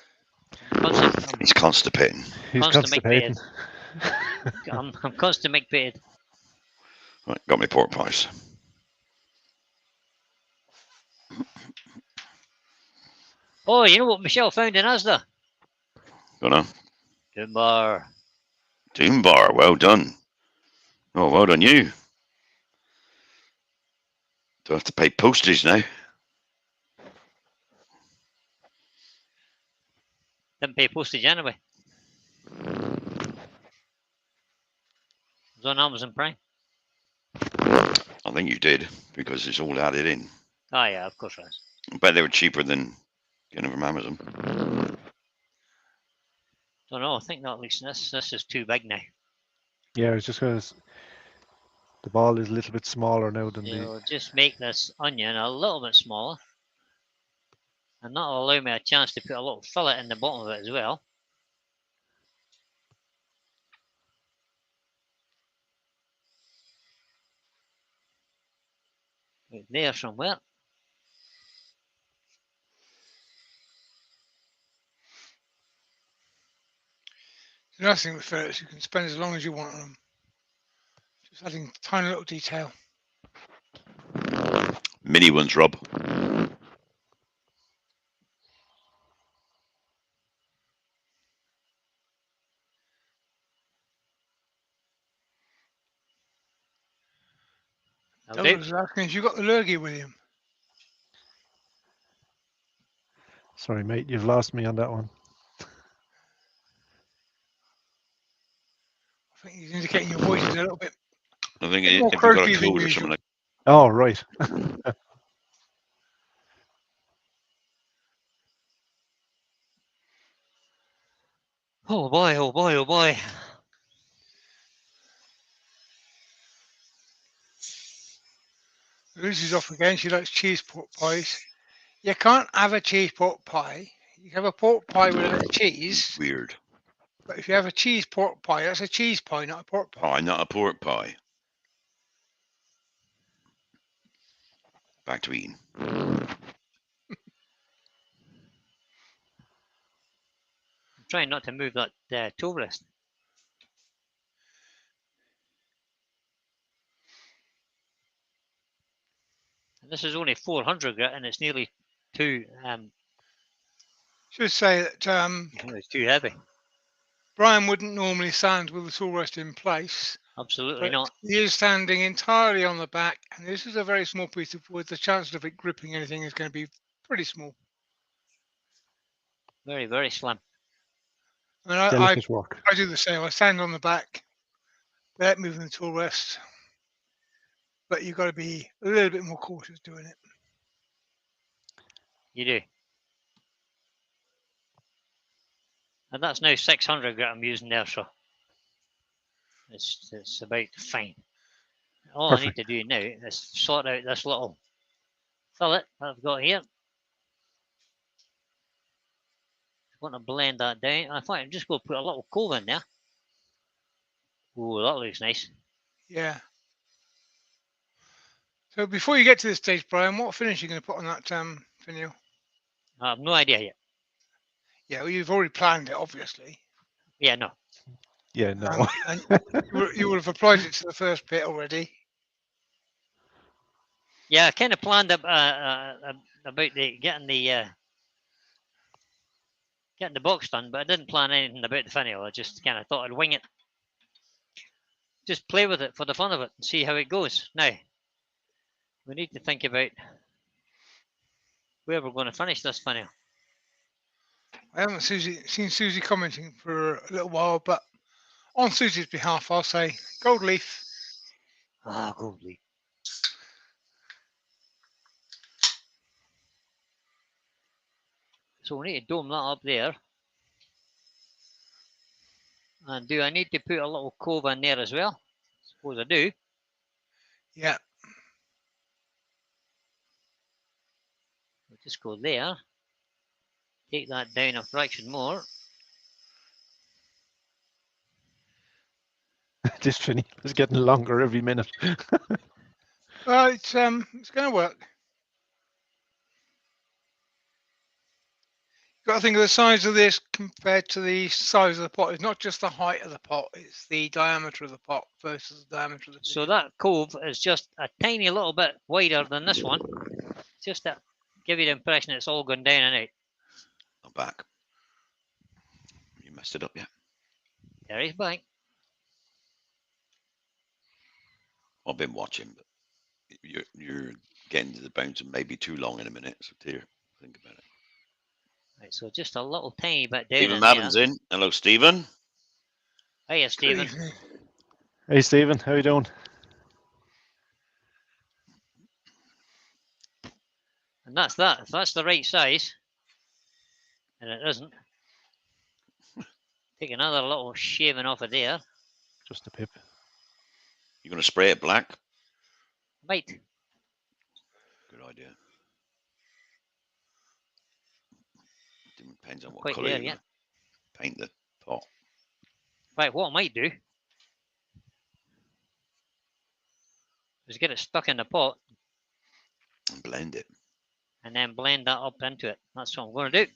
He's constipating. He's constipated. constipating. I'm constipated. Right, got my pork pies. Oh, you know what Michelle found in Asda? Don't know. Timber. Doom bar, well done. Oh, well done you. Don't have to pay postage now. Didn't pay postage anyway. It was on Amazon Prime. I think you did, because it's all added in. Oh yeah, of course it is. I bet they were cheaper than getting them from Amazon. Don't know. I think that looks this is too big now. Yeah, it's just because the ball is a little bit smaller now than the. So just make this onion a little bit smaller, and that'll allow me a chance to put a little fillet in the bottom of it as well. Right there somewhere. The nice thing with fillets, you can spend as long as you want on them. Just adding tiny little detail. Mini ones, Rob. That'll do. Douglas was asking if you got the lurgy with him. Sorry, mate, you've lost me on that one. I think he's indicating your voice is a little bit I think more if you've got a croaky than cold or usual. something like Oh, right. Oh boy, oh boy, oh boy. Lucy's off again. She likes cheese pork pies. You can't have a cheese pork pie. You can have a pork pie without the cheese. weird. But if you have a cheese pork pie, that's a cheese pie, not a pork pie. Pie, not a pork pie. Back to eating. I'm trying not to move that toe wrist. And this is only 400 grit, and it's nearly too Should say that it's too heavy. Brian wouldn't normally stand with the tool rest in place, Absolutely but not. he is standing entirely on the back, and this is a very small piece of wood. The chance of it gripping anything is going to be pretty small. Very, very slim. I mean, Delicate work. I do the same. I stand on the back without moving the tool rest, but you've got to be a little bit more cautious doing it. You do. And that's now 600 grit I'm using there, so it's about fine. All I need to do now is sort out this little fillet that I've got here. I want to blend that down. I thought I'd just go put a little cove in there. Oh, that looks nice. Yeah. So before you get to this stage, Brian, what finish are you going to put on that finial? I have no idea yet. Yeah, well, you've already planned it, obviously. Yeah, no. Yeah, no. And you would have applied it to the first bit already. Yeah, I kind of planned about getting the box done, but I didn't plan anything about the finial. I just kind of thought I'd wing it. Just play with it for the fun of it and see how it goes. Now, we need to think about where we're going to finish this finial. I haven't seen Susie commenting for a little while, but on Susie's behalf, I'll say gold leaf. Ah, gold leaf. So we need to dome that up there. And do I need to put a little cove in there as well? Suppose I do. Yeah. We'll just go there. Take that down a fraction more. This finial is getting longer every minute. Well, it's going to work. You've got to think of the size of this compared to the size of the pot. It's not just the height of the pot; it's the diameter of the pot versus the diameter of the. So that cove is just a tiny little bit wider than this one. Just to give you the impression it's all gone down and out. I'm back. You messed it up yet? There he's back. I've been watching, but you're getting to the bounce and maybe too long in a minute. So dear, think about it. Right, so just a little tiny bit down Stephen in Madden's there. in. Hello, Stephen. Hiya, Stephen. Hey, Stephen, how you doing? And that's that. If that's the right size, and it isn't, Take another little shaving off of there. Just a pip. You're going to spray it black? Might. Good idea. Depends on what Quite colour there you're going yet. to paint the pot. Right, what I might do is get it stuck in the pot And blend it. and then blend that up into it. That's what I'm going to do.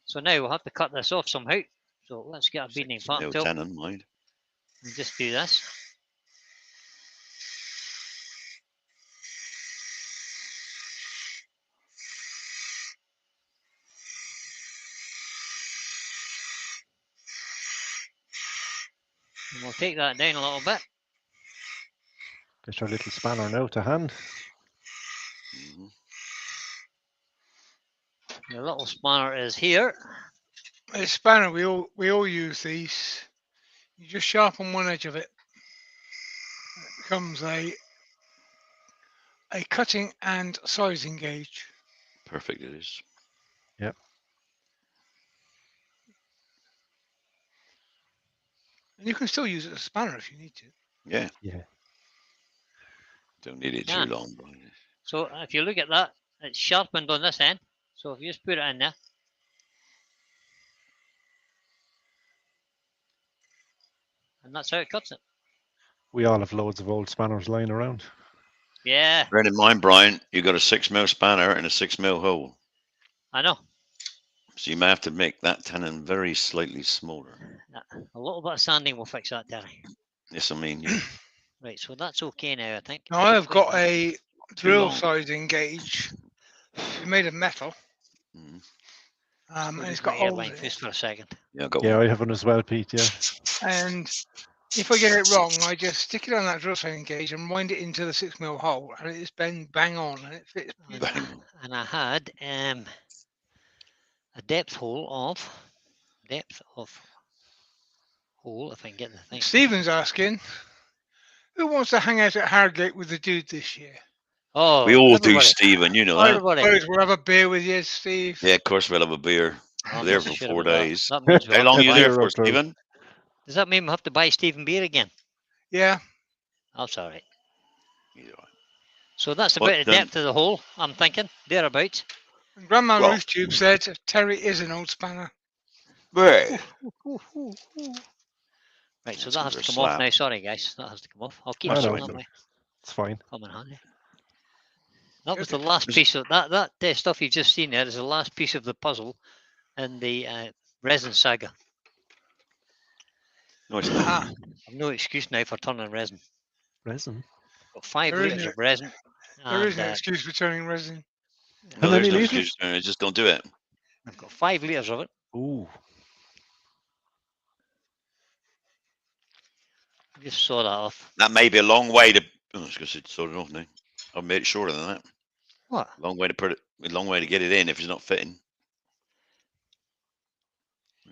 So now we'll have to cut this off somehow. So let's get a beating 6 part mil tool tenon, mind. and just do this. And we'll take that down a little bit. Get your little spanner now to hand. Mhm. The little spanner is here. A spanner, we all use these. You just sharpen one edge of it. And it becomes a cutting and sizing gauge. Perfect it is. And you can still use it as a spanner if you need to. Yeah. Yeah. Don't need it Yeah. too long, Brian. So if you look at that, it's sharpened on this end. So if you just put it in there. And that's how it cuts it. We all have loads of old spanners lying around. Yeah, Bear in mind, Brian, you've got a 6 mil spanner and a 6 mil hole. I know. So you may have to make that tenon very slightly smaller. A little bit of sanding will fix that, Terry. Yes, I mean, yeah. Right, so that's okay now, I think. Now I've got a Too drill long. sizing gauge. It's made of metal. Mhm. And Use it's my got holes airline in just it. for a second. Yeah, I got Yeah, one. I have one as well, Pete. Yeah. And if I get it wrong, I just stick it on that drill sizing gauge and wind it into the 6 mil hole, and it's bang on, and it fits. And, beautifully. and I had a depth hole, if I can get the thing. Stephen's asking, who wants to hang out at Harrogate with the dude this year? Oh, We all do, everybody. Stephen. You know I that. Everybody. suppose we'll have a beer with you, Steve. Yeah, of course we'll have a beer. Oh, I'm We're there not so for sure 4 about that. days. That means we'll How have long to are you buy- there Zero for, clue. Stephen? Does that mean we'll have to buy Stephen beer again? Yeah. That's all right. Either way. So that's But, about the depth of the hole, I'm thinking, thereabouts. And Grandma Well- Ruth Tube said Terry is an old spanner. Hey. Right, so Let's that give has her to a come off slap. now. Sorry, guys, that has to come off. I'll keep That's it all on right. that way. It's fine. Come in handy. That was the last piece of that stuff you've just seen there is the last piece of the puzzle in the resin saga. No, it's not. Ah, I've no excuse now for turning resin. Resin. Got 5 There is litres no- of resin. there is And, no excuse for turning resin. No, How there's many no litres? excuse. Just don't do it. I've got 5 litres of it. Ooh. Just saw that off. That may be a long way to. Oh, I was going to say sort it off now. I've made it shorter than that. What? Long way to put it. A long way to get it in if it's not fitting.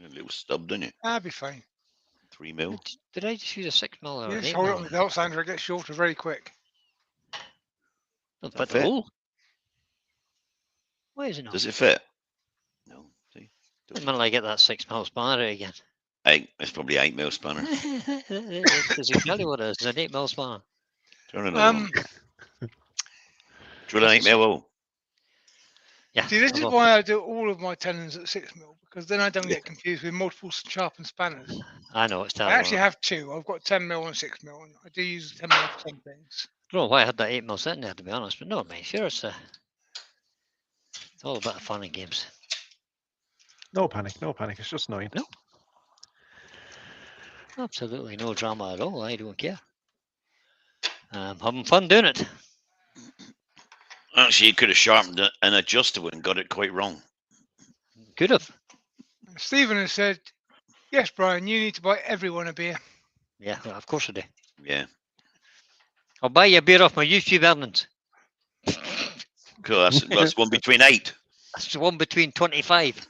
A little stub, didn't you? That'd be fine. 3 mil. Did I just use a 6 mil or an Yes, 8 hold it mil? on the belt sander, it gets shorter very quick. Don't That put the fit? hole. Why is it not? Does it fit? No. See? Doesn't matter I get that 6 mil spanner out again. 8. It's probably 8 mil spanner. That's exactly what it is. It's an 8 mil spanner. Turn another one. Drill an 8 mil hole. Yeah. See, this I'll is go. why I do all of my tenons at 6 mil, because then I don't get confused with multiple sharpened spanners. I know it's I terrible. actually have 2. I've got 10 mil and 6 mil, and I do use 10 mil for some things. I don't know why I had that 8 mil sitting there, to be honest, but no, man, sure, it's all a bit of fun and games. No panic. No panic. It's just 9. No. Absolutely no drama at all. I don't care. I'm having fun doing it. Actually, you could have sharpened it and adjusted it and got it quite wrong. Could have. Stephen has said, yes, Brian, you need to buy everyone a beer. Yeah, well, of course I do. Yeah. I'll buy you a beer off my YouTube earnings. Cool. That's one between 8. That's the one between 25.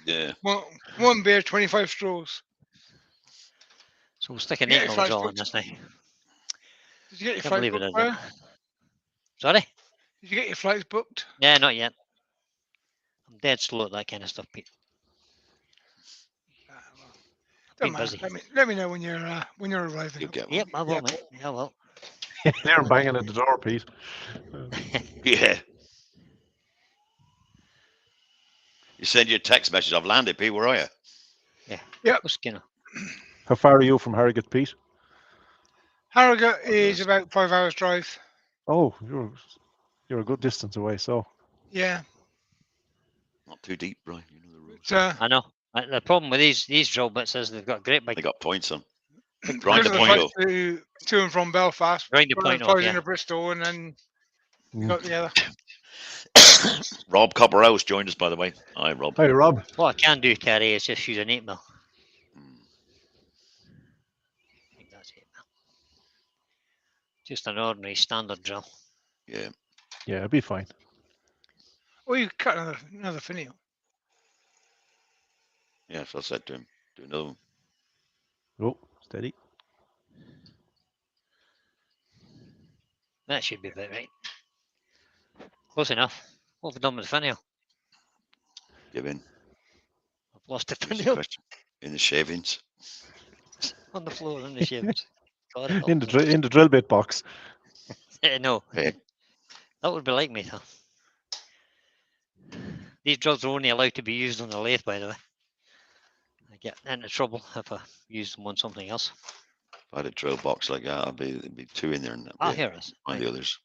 Yeah. One beer, 25 straws. So we'll stick an Yeah, 8 it's mil like on foot- this now. Did you get your Can't flights believe it, booked, is it? Brian? Sorry? Did you get your flights booked? Yeah, not yet. I'm dead slow at that kind of stuff, Pete. Don't Been matter. busy. Let me know when you're arriving. You'll get one. Yep, I will, Yeah. mate. Yeah, I will. They're banging at the door, Pete. Yeah. You send your text message. I've landed, Pete. Where are you? Yeah. Yep. What's Skinner? How far are you from Harrogate, Pete? Harrogate is Yes. about 5 hours drive. Oh, you're a good distance away. So Yeah. Not too deep, Brian. You know the rules. But, I know. The problem with these drill bits is they've got great They big got points on. big Grind because the of fans. the point flights to and from Belfast, Grind the one of point them off, flies yeah. into Bristol, and then you Mm. got the other. Rob Copperhouse joined us, by the way. Hi, Rob. Hi, Rob. What I can do, Terry, is just use an 8 mil. Mm. I think that's 8 mil. Just an ordinary standard drill. Yeah. Yeah, it'll be fine. Or you cut another finial. Yeah, so I said to him, do another one. Oh, steady. That should be about right. Close enough. What have we done with the finial? Give in. I've lost the Here's the finial question. In the shavings. on the floor in the shavings. God help In me. the drill bit box. No, Hey, that would be like me, though. These drills are only allowed to be used on the lathe, by the way. I get into trouble if I use them on something else. if I had a drill box like that, there'd be two in there and Ah, that'd be here it is. find Right. the others.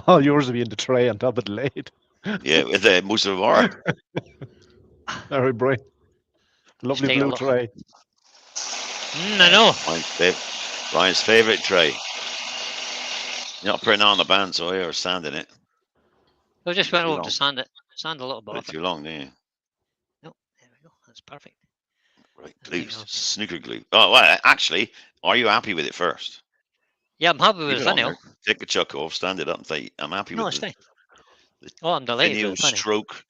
All yours will be in the tray on top of the lathe. Yeah, most of them are. All right, Brian. Lovely take a blue look. tray. I know. Brian's favourite tray. You're not putting it on the bandsaw or sanding it. I just Too went over long. to sand a little bit Put it off it. too long, yeah. No, there we go. That's perfect. Right, I think glues, I'll- snooker glue. Oh, well, actually, are you happy with it first? Yeah, I'm happy with Leave the it on finial. there. Take the chuck off, stand it up, and say, "I'm happy No, with it's fine. the Oh, I'm delighted finial with the finial. stroke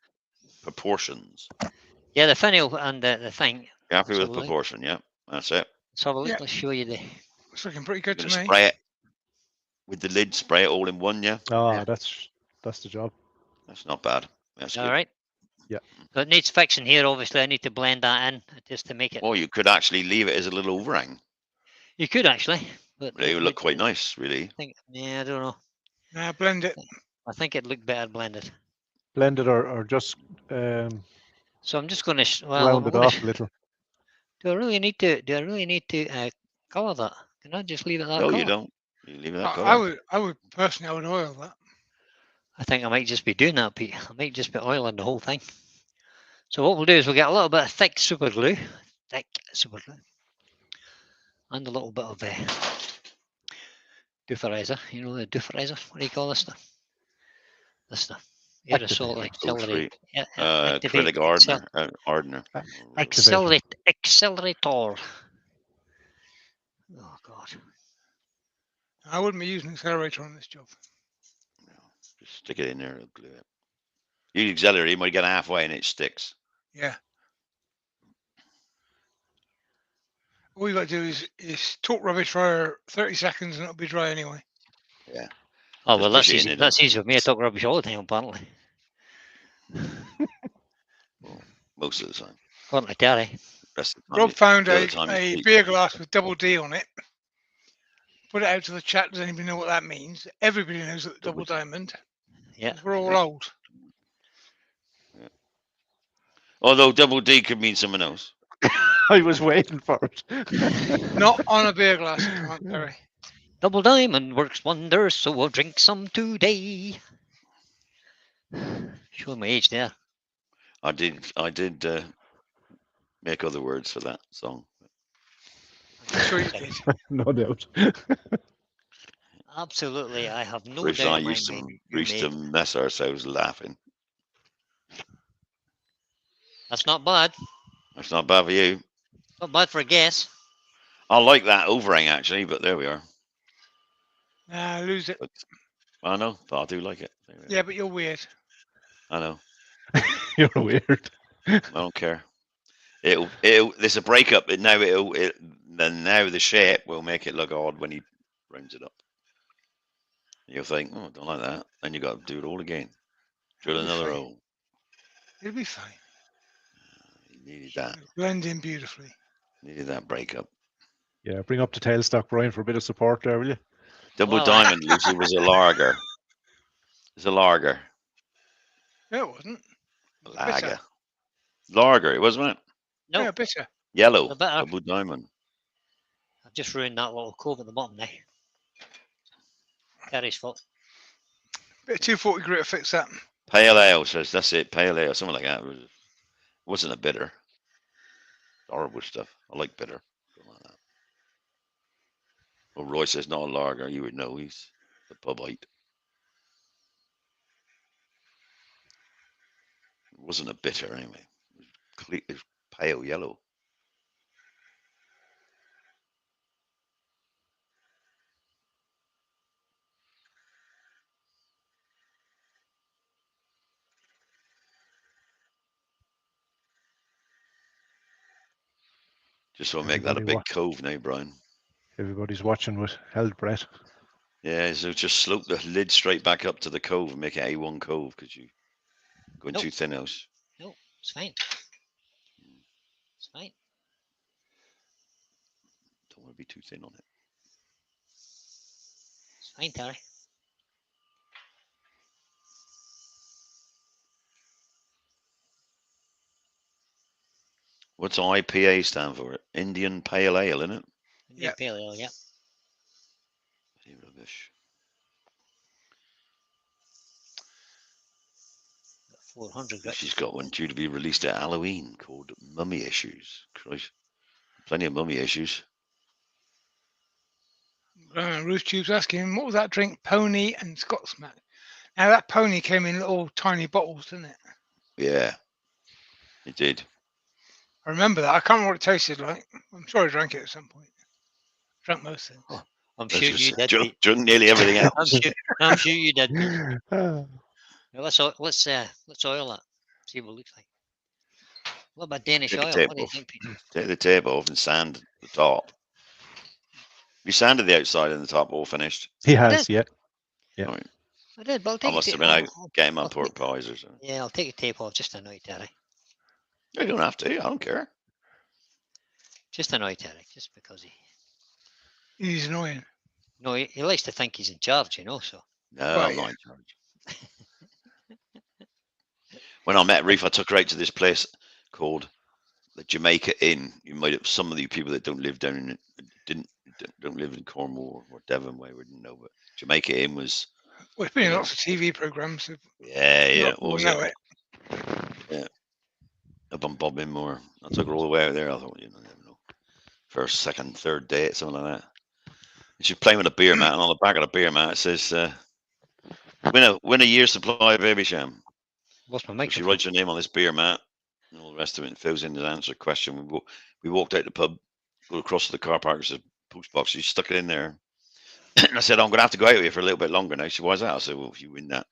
proportions." Yeah, the finial and the thing. You're happy with the Absolutely. proportion, yeah. That's it. Let's have a look. Yeah. Let's show you the. It's looking pretty You're good to gonna me. spray it with the lid. Spray it all in one, yeah. Ah, Yeah. that's the job. That's not bad. That's All good. right. Yeah. So it needs fixing here. Obviously, I need to blend that in just to make it. Or you could actually leave it as a little overhang. You could actually, but It would look quite nice, really. I think. Yeah, I don't know. Now blend it. I think it looked better blended. Blended or just So I'm just going to. Well, I'm rounded going off a to. little. Do I really need to? Do I really need to color that? Can I just leave it that No, color? you don't. You leave it that I colour. would personally, I would oil that. I think I might just be doing that, Pete. I might just be oiling the whole thing. So what we'll do is we'll get a little bit of thick super glue, and a little bit of dooferizer. You know the dooferizer? What do you call this stuff? This stuff. Aerosol Activator. accelerate. Yeah, Acrylic hardener. Accelerator. Oh God. I wouldn't be using an accelerator on this job. No, just stick it in there and glue it. You accelerate, you might get halfway and it sticks. Yeah. All you got to do is talk rubbish for 30 seconds and it'll be dry anyway. Yeah. Oh Just well, that's push it in easy. and That's easy with me. I talk rubbish all the time, apparently. Well, most of the time. According to Terry. Rest of the time Rob found the a other time you sleep. beer glass with double D on it. Put it out to the chat. Does anybody know what that means? Everybody knows that double diamond. Yeah. We're all Yeah. old. Although double D could mean someone else. I was waiting for it. Not on a beer glass, you can't, Terry. Double diamond works wonders, so we'll drink some today. Showing my age there. I did make other words for that song. I'm sure you did. No doubt. Absolutely, I have no Bruce doubt and I in my used mind to, you used to made. mess ourselves laughing. That's not bad. That's not bad for you. Not bad for a guess. I like that overhang actually, but there we are. Nah, lose it. But I know, but I do like it. Yeah, but you're weird. I know. You're weird. I don't care. There's a breakup. Now the shape will make it look odd when he rounds it up. You'll think, oh, I don't like that. Then you got to do it all again. Drill It'll be another fine. hole. It'll be fine. Needed that. Blend in beautifully. Needed that breakup. Yeah, bring up the tailstock, Brian, for a bit of support there, will you? Double Well, Diamond, Lucy, was a lager. It's a lager. No, it wasn't. A It was bitter. lager. Lager, it wasn't it? no, Yeah, bitter. Yellow. the better. Double Diamond. I've just ruined that little cove at the bottom there. Terry's fault. Bit of 240 grit to fix that. Pale ale says that's it. Pale ale, something like that. It wasn't a bitter. Horrible stuff. I like bitter. Don't like that. Well, Roy says not a lager. You would know. He's the pubite. It wasn't a bitter anyway. It was pale yellow. Just want to make that a Everybody big cove now, Brian. Everybody's watching with held breath. Yeah, so just slope the lid straight back up to the cove and make it A1 cove because you going Nope. too thin house. No, it's fine. It's fine. Don't want to be too thin on it. It's fine, Terry. What's IPA stand for? Indian Pale Ale, isn't it? Indian Pale Ale, yeah. Bloody rubbish. 400 grit. She's got one due to be released at Halloween called Mummy Issues. Christ. Plenty of mummy issues. Ruth Tube's asking him, what was that drink? Pony and Scotsman. Now that pony came in little tiny bottles, didn't it? Yeah, it did. I remember that. I can't remember what it tasted like. I'm sure I drank it at some point. Drank most things. Oh, I'm That's sure just- you did. drunk, Pete. drunk nearly everything else. I'm sure you did. Pete. Ah, Now let's oil that. See what it looks like. What about Danish Take the oil? tape What do you off. think, Peter? Take the tape off and sand the top. You sanded the outside and the top all finished. he has, yeah. Yeah. Right. I did, but I'll I take must your have tape. been out getting my I'll pork take- pies or something. Yeah, I'll take your tape off just to annoy Terry. You don't have to. I don't care. Just to annoy Terry, just because He's annoying. he likes to think he's in charge, you know. So No, Well, I'm not in charge. When I met Reef, I took her out to this place called the Jamaica Inn. You might have some of the people that don't live down in don't live in Cornwall or Devon way wouldn't know, but Jamaica Inn was Well, it's been in Yeah. lots of TV programs. So yeah. lot of What was people know it? Up on Bob Inmore. I took her all the way out there. I thought, never know. First, second, third date, something like that. And she's playing with a beer mat, and on the back of the beer mat it says, win a year's supply of Baby Sham. what's my So she microphone? writes her name on this beer mat and all the rest of it and fills in the answer question. We walked out the pub, go across to the car park, there's a post box. She stuck it in there. And I said, I'm going to have to go out with you for a little bit longer now. She said, why is that? I said, well, if you win that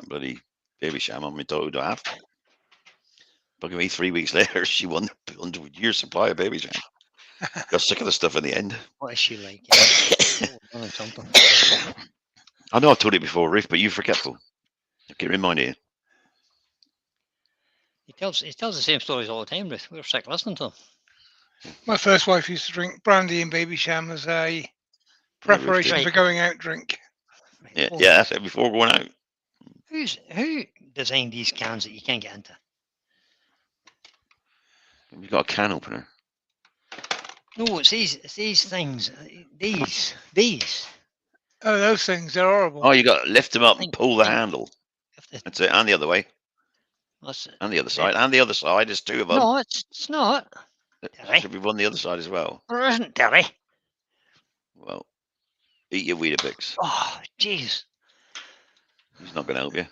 bloody Baby Sham, I'm entitled to have to. But me 3 weeks later, she won the 100-year supply of Baby Sham. Got sick of the stuff in the end. What is she like? Yeah. Oh, well, something. I know I've told it before, Riff, but you're forgetful. I can remind you. He tells the same stories all the time, Ruth. We're sick listening to him. My first wife used to drink brandy and Baby Sham as a preparation did. for going out drink. Yeah, Oh, yeah, that's it, before going out. Who designed these cans that you can't get into? You've got a can opener. No, it's these things. These. Oh, those things, they're horrible. Oh, you got to lift them up and Think- pull the think- handle. If the- That's it, and the other way, that's- and the other side, and the other side. There's two of them. no, it's not. There should be one the other side as well. There isn't, Terry. Well, eat your Weetabix. Oh, jeez. He's not going to help you.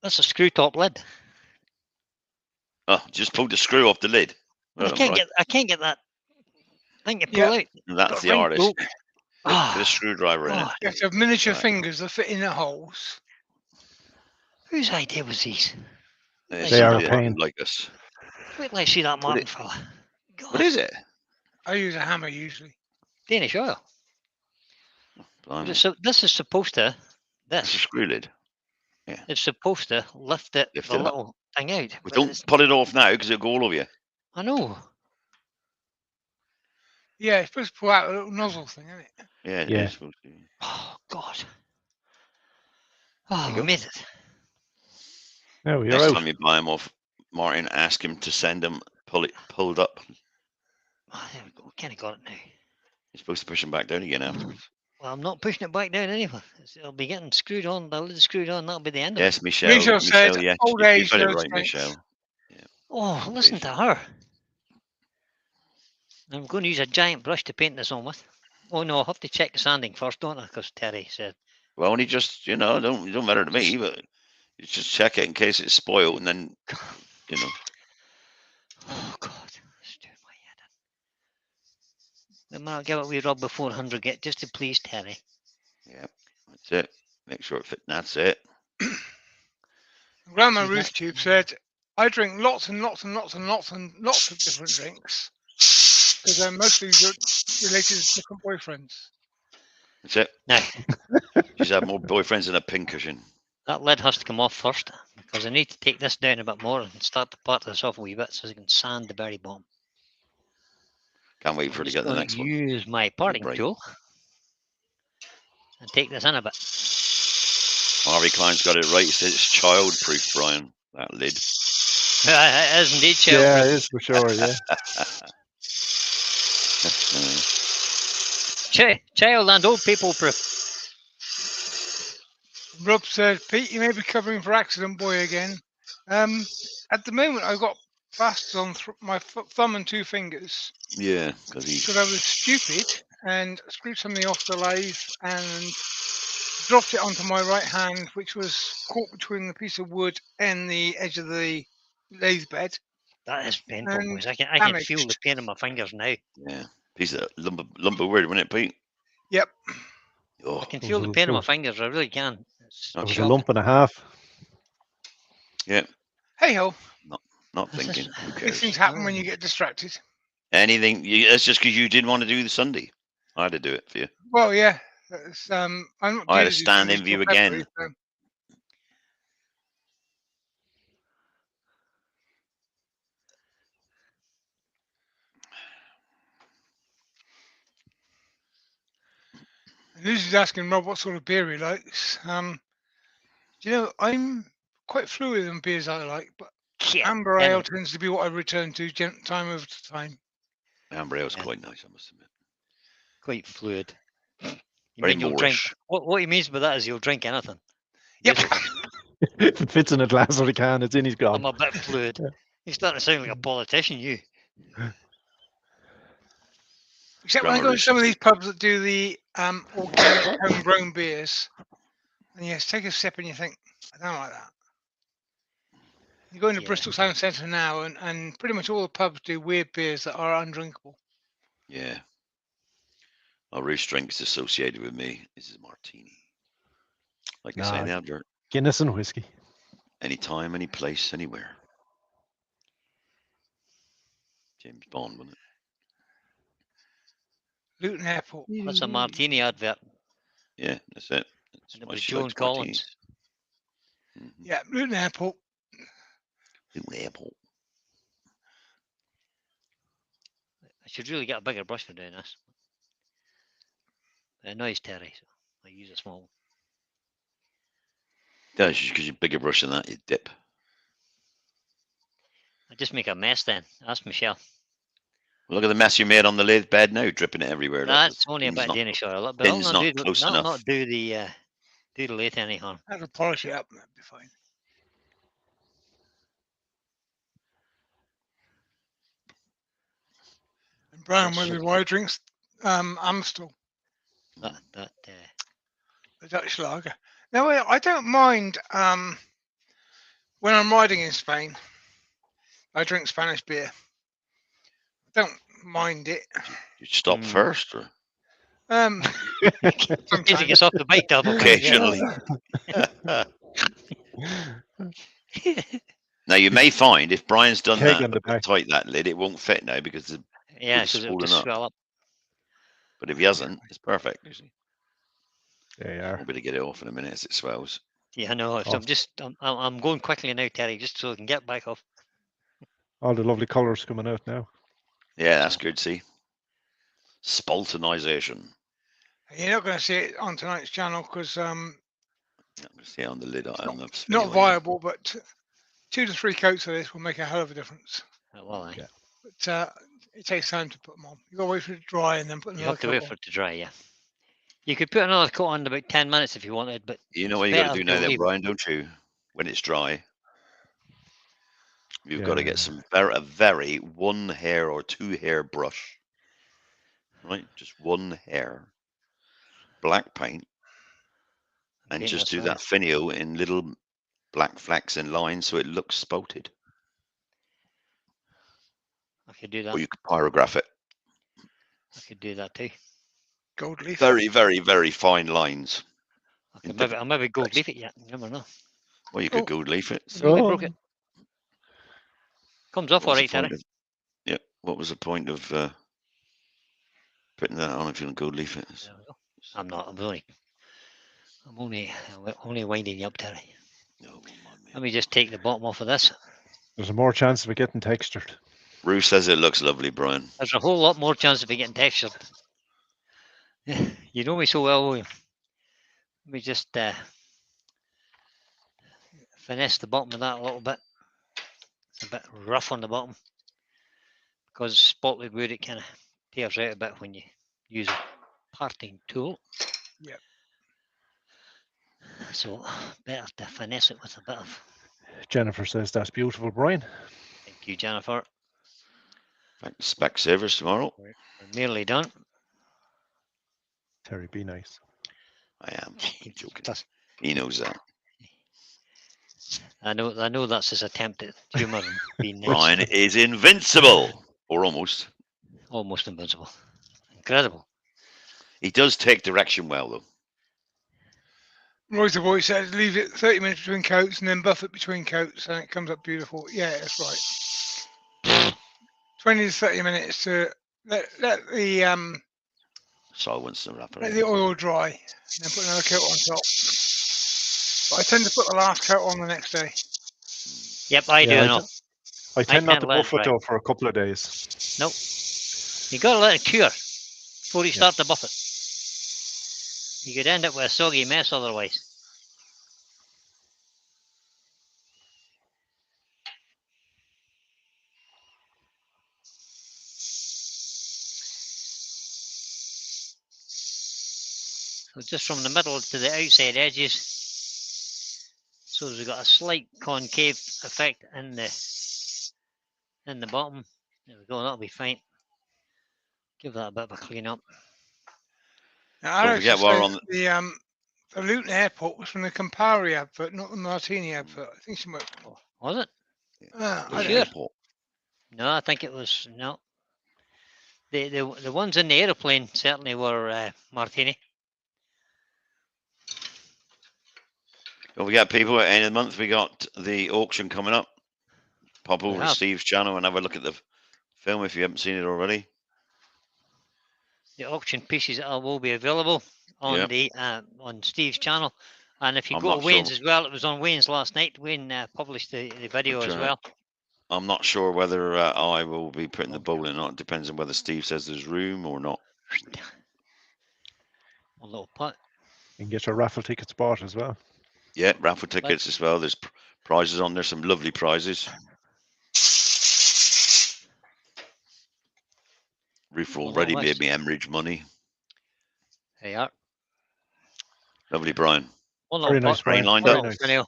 That's a screw top lid. Oh, just pull the screw off the lid. Well I done, can't Brian. get that thing to pull Yeah. out. That's Got the ring- artist. oh. Put Ah, a screwdriver in it. God. You have to have miniature Right. fingers that fit in the holes. Whose idea was these? It's They are somebody a that pain. didn't like us. Wait till I see that Martin it- fella. God, What is it? I use a hammer usually. Danish oil. Blimey. So this is supposed to. It's a This. screw lid. It's supposed to lift it, Lift the it up. little thing out. But But don't pull it off now because it'll go all over you. I know. Yeah, it's supposed to pull out a little nozzle thing, isn't it? Yeah, it Yeah. is supposed to. Oh God. There Oh, you we go. made it. No, you're Next out. time you buy him off Martin, ask him to send him pulled up. Oh, there we go. Kind of got it now. You're supposed to push him back down again afterwards. Well, I'm not pushing it back down anyway. It'll be getting screwed on. The lid's screwed on. That'll be the end of it. Yes, Michelle. Michelle said, yes, old you age, got it no right, strength. Michelle. Oh, listen to her. I'm going to use a giant brush to paint this on with. Oh no, I'll have to check the sanding first, don't I? Because Terry said. Well, only just it don't matter to me, but you just check it in case it's spoiled, and then Oh God, it's doing my head in. We might give it a wee rub before 100 get just to please Terry. Yeah, that's it. Make sure it fit. That's it. Grandma See that? Ruth Tube said, I drink lots and lots and lots and lots and lots of different drinks because they're mostly related to different boyfriends. That's it. Now, She's had more boyfriends than a pincushion. that lid has to come off first because I need to take this down a bit more and start to part this off a wee bit so I can sand the very bottom. Can't wait for her to get the next one. Use my parting Right. tool and take this in a bit. Harvey Klein's got it right. He says it's childproof, Brian. That lid. It is indeed Yeah, childproof. it is for sure. Yeah. Child and old people proof. Rob said, Pete, you may be covering for Accident Boy again. At the moment, I've got plasters on my thumb and 2 fingers Yeah, because I was stupid and screwed something off the lathe and dropped it onto my right hand, which was caught between the piece of wood and the edge of the lathe bed. That is painful, And boys. I can damaged. feel the pain in my fingers now. yeah, piece of lumber wood, wasn't it, Pete? Yep. Oh, I can feel the pain in my fingers. I really can. It's That It was a shocking. lump and a half. yeah. Hey ho, Not This is- thinking. Who these cares? things happen when you get distracted. Anything. That's just because you didn't want to do the Sunday. I had to do it for you. Well, yeah. That's, I'm not I had due a to do stand-in Sundays view till again. February, so- And Lucy's asking Rob what sort of beer he likes. Do you know, I'm quite fluid on beers I like, but Yeah, amber anyway. ale tends to be what I return to time over time. Amber ale's Yeah. quite nice, I must admit. Quite fluid. You Very mean you'll drink? Moorish. What he means by that is you'll drink anything. Yep. Basically, If it fits in a glass or a can, it's in his I'm gone. a bit fluid. Yeah. You're starting to sound like a politician, you. Except when I Grandma go to some of Ruth these pubs that do the organic homegrown beers, and yes, take a sip and you think, I don't like that. You go into Yeah. Bristol Town Centre now, and pretty much all the pubs do weird beers that are undrinkable. Yeah. A Roost drink is associated with me. This is martini. Like I say in the Nah. advert. Guinness and whiskey. Anytime, any place, anywhere. James Bond, wasn't it? Luton Airport. That's a martini advert. Yeah, that's it. That's And it why was she Joan likes Collins. martinis. Mhm. Yeah, Luton Airport. Luton Airport. I should really get a bigger brush for doing this. It annoys Terry, so I use a small one. That's because you're bigger brush than that, you dip. I just make a mess then. Ask Michelle. Well, look at the mess you made on the lathe bed now, dripping it everywhere. Look, That's the only a pin's bit not- Danish oil, but I'll pin's not, not do the, close I'll enough. not do the lathe any harm. That'll polish it up, and that'll be fine. And Brian Yes. wonders why he drinks Amstel, That the Dutch lager. Now, I don't mind when I'm riding in Spain, I drink Spanish beer. I don't mind it. You stop Mm. first, or Um, if he sometimes. gets off the bike double occasionally. Now you may find if Brian's done Keg that, on the but back. tight that lid, it won't fit now because the Yeah, It's because it'll swollen just up. swell up. But if he hasn't, it's perfect. You see, There you I'll are. be able to get it off in a minute as it swells. Yeah, I know. Oh. I'm going quickly now, Terry, just so I can get back off. All the lovely colours coming out now. Yeah, that's good. See, Spaltonization. You're not going to see it on tonight's channel because I'm gonna see it on the lid on the not video. viable, but 2 to 3 coats of this will make a hell of a difference. Well, Okay. But it takes time to put them on. You got to wait for it to dry and then put you another have to coat wait on. for it to dry, yeah. You could put another coat on in about 10 minutes if you wanted, but You know it's what you got to better do now, then, leave it. Brian, don't you? When it's dry, you've got to Yeah. get a very 1 hair or 2 hair brush, right? Just 1 hair, black paint, and Paint just this do way. that Finial in little black flecks and lines so it looks spalted. I could do that. Or you could pyrograph it. I could do that too. Gold leaf. Very, very, very fine lines. I'll maybe gold leaf it yet. You never know. Well, you could gold leaf it. Look, I broke it. Comes off all right, Terry. Yeah. What was the point of putting that on if you don't gold leaf it? There we go. I'm not. I'm only winding you up, Terry. No, mind me. Let me just take the bottom off of this. There's a more chance of it getting textured. Rue says it looks lovely, Brian. There's a whole lot more chance of it getting textured. You know me so well, William. Let me just finesse the bottom of that a little bit. It's a bit rough on the bottom because spotted wood, it kind of tears out a bit when you use a parting tool. Yep. So better to finesse it with a bit of. Jennifer says that's beautiful, Brian. Thank you, Jennifer. Spec savers tomorrow. We're nearly done. Terry, be nice. I am joking. That's- He knows that. I know that's his attempt at humour and being nice. Brian is invincible, or almost. Almost invincible. Incredible. He does take direction well, though. Roy's the boy says leave it 30 minutes between coats and then buff it between coats and it comes up beautiful. Yeah, that's right. 20 to 30 minutes to let the So I want some wrap let the oil dry and then put another coat on top. But I tend to put the last coat on the next day. Yep, I do. Yeah, I know. I tend not can't to let it buff it dry. though for a couple of days. Nope. You got to let it cure before you start to buff it. You could end up with a soggy mess otherwise. So just from the middle to the outside edges. So we've got a slight concave effect in the bottom. There we go, that'll be fine. Give that a bit of a clean up. Now, Don't Alex forget has while we're said on the Luton airport was from the Campari advert, not the Martini advert. I think she might. Oh, was it? I the don't sure? know. airport. No, I think it was no. The ones in the aeroplane certainly were Martini. Don't forget, people, at the end of the month, we got the auction coming up. Pop We over to have. Steve's channel and have a look at the film if you haven't seen it already. The auction pieces will be available on Yep. the on Steve's channel, and if you I'm go to not Wayne's sure. as well, it was on Wayne's last night. Wayne published the video as well. I'm not sure whether I will be putting the bowl in or not. It depends on whether Steve says there's room or not. A little putt. You can get your raffle tickets bought as well. Yeah, raffle tickets as well. There's prizes on there, some lovely prizes. Roof already made me hemorrhage money. There you are. Lovely, Brian. One Very little nice, putt. Brian. lined Very up. nice. Finial.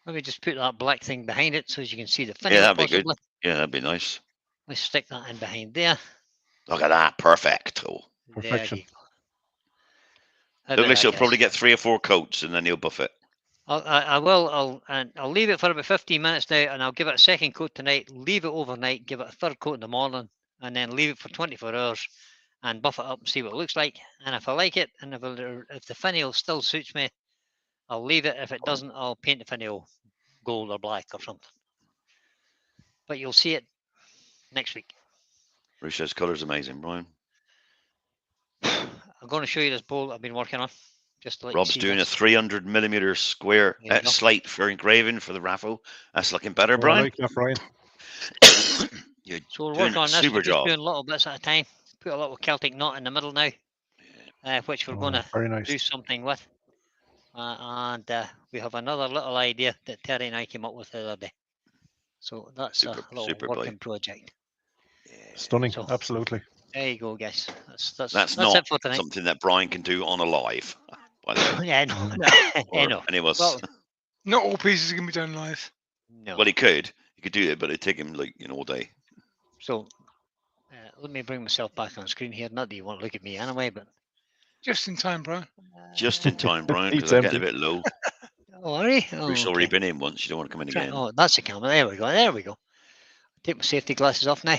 Let me just put that black thing behind it so as you can see the Yeah, finial that'd be good. possibly. Yeah, that'd be nice. Let's stick that in behind there. Look at that. Perfect. Oh. Perfection. There you go. How about Douglas that, will probably guys? get 3 or 4 coats and then he'll buff it. I will. I'll leave it for about 15 minutes now, and I'll give it a second coat tonight. Leave it overnight. Give it a third coat in the morning, and then leave it for 24 hours, and buff it up and see what it looks like. And if I like it, and if the finial still suits me, I'll leave it. If it doesn't, I'll paint the finial gold or black or something. But you'll see it next week. Rusha's colour's amazing, Brian. I'm going to show you this bowl I've been working on. Just like Rob's doing a 300mm square There you go. slate for engraving for the raffle. That's looking better, Oh, I Brian. like that, Brian. You're So we're doing working a on this. super We're just job. doing little bits at a time. Put a little Celtic knot in the middle now, which we're Oh, going to very nice. do something with. And we have another little idea that Terry and I came up with the other day. So that's Super- a little super working project. Yeah. Stunning, So- absolutely. There you go, guys. That's That's not it for tonight. something that Brian can do on a live. By the way, Yeah, no, or no. any of us. Well, Not all pieces can be done live. no. Well, he could do it, but it'd take him like all day. So let me bring myself back on screen here. Not that you won't look at me anyway, but Just in time, Brian. Just in time, Brian, because Seat's I'm getting a empty. bit low. Oh, are you? Oh, Bruce already okay. been in once. You don't want to come in again. Oh, that's the camera. There we go. There we go. Take my safety glasses off now.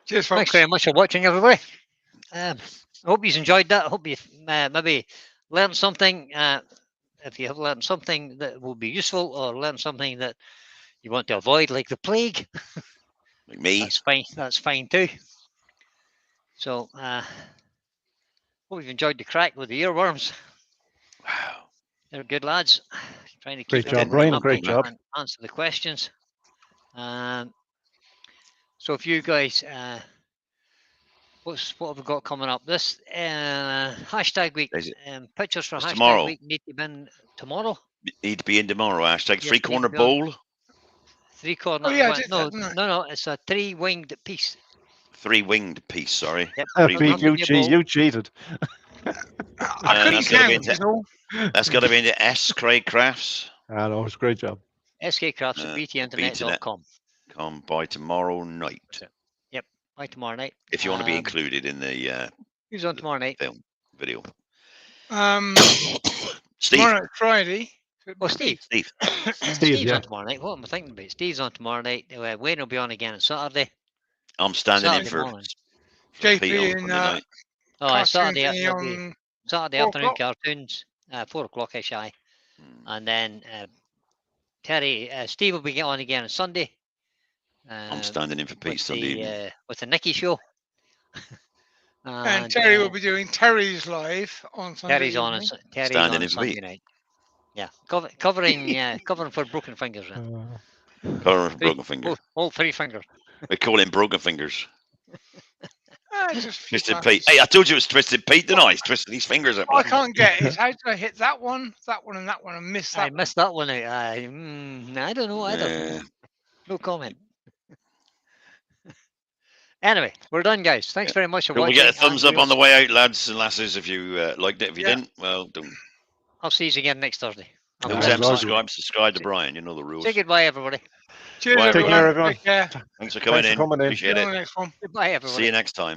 Cheers, Thanks folks. very much for watching, everybody. I hope you enjoyed that. I hope you maybe learned something. If you have learned something that will be useful, or learned something that you want to avoid, like the plague, Like me. that's fine. That's fine too. So, hope you've enjoyed the crack with the earworms. Wow. They're good lads. Trying to keep Great job, everything Brian, up great job. and answer the questions. So if you guys, what have we got coming up? This hashtag week, Is it- pictures for it's hashtag tomorrow. week need to be in tomorrow. Need to be in tomorrow. Hashtag Yeah, 3-corner need to be on. bowl. 3-corner. Oh, yeah, I well, did no, that, didn't I? no, it's a 3-winged piece. 3-winged piece. Sorry. Yep. Three Pete, winged. you cheated. I couldn't that's gotta be count. into- is all. That's got to be in the S. Craig Crafts. Ah, no, it's a great job. skcrafts at btinternet.com. Come by tomorrow night. By tomorrow night. If you want to be included in the Who's on tomorrow night? film video. Steve. Tomorrow, Friday. Oh, Steve. Steve. Steve's yeah. on tomorrow night. What am I thinking about? Steve's on tomorrow night. Wayne will be on again on Saturday. I'm standing in Saturday for morning. Pete on JP and Monday night. Oh, cartoon Saturday, thingy it'll be on Saturday 4 afternoon o'clock? cartoons, 4 o'clock ish, aye. Hmm. And then Terry, Steve will be on again on Sunday. I'm standing in for Pete Sunday evening. With the Nicky show. and Terry will be doing Terry's live on Sunday. Terry's on evening. Terry's Standing on in for Sunday Pete. night. Yeah, covering for broken fingers. Colour of broken fingers. All 3 fingers. We call him broken fingers. Just Twisted Pete. Hey, I told you it was Twisted Pete, didn't I? He's twisted his fingers up. What I can't get is how do I hit that one, and that one, and miss that I missed that one out. I don't know either. Yeah. No comment. Anyway, we're done, guys. Thanks very much for Can we watching. get a thumbs and up on the way out, lads and lasses, if you liked it. If you Yeah. didn't, well, don't. I'll see you again next Thursday. Who's Bye. Thanks, Roger. subscribe to Brian. You know the rules. Say goodbye, everybody. Cheers, Bye, everyone. Take care, everyone. Take care. Thanks for coming Thanks for in. coming in. Appreciate See you on it. the next one. Goodbye, everybody. See you next time.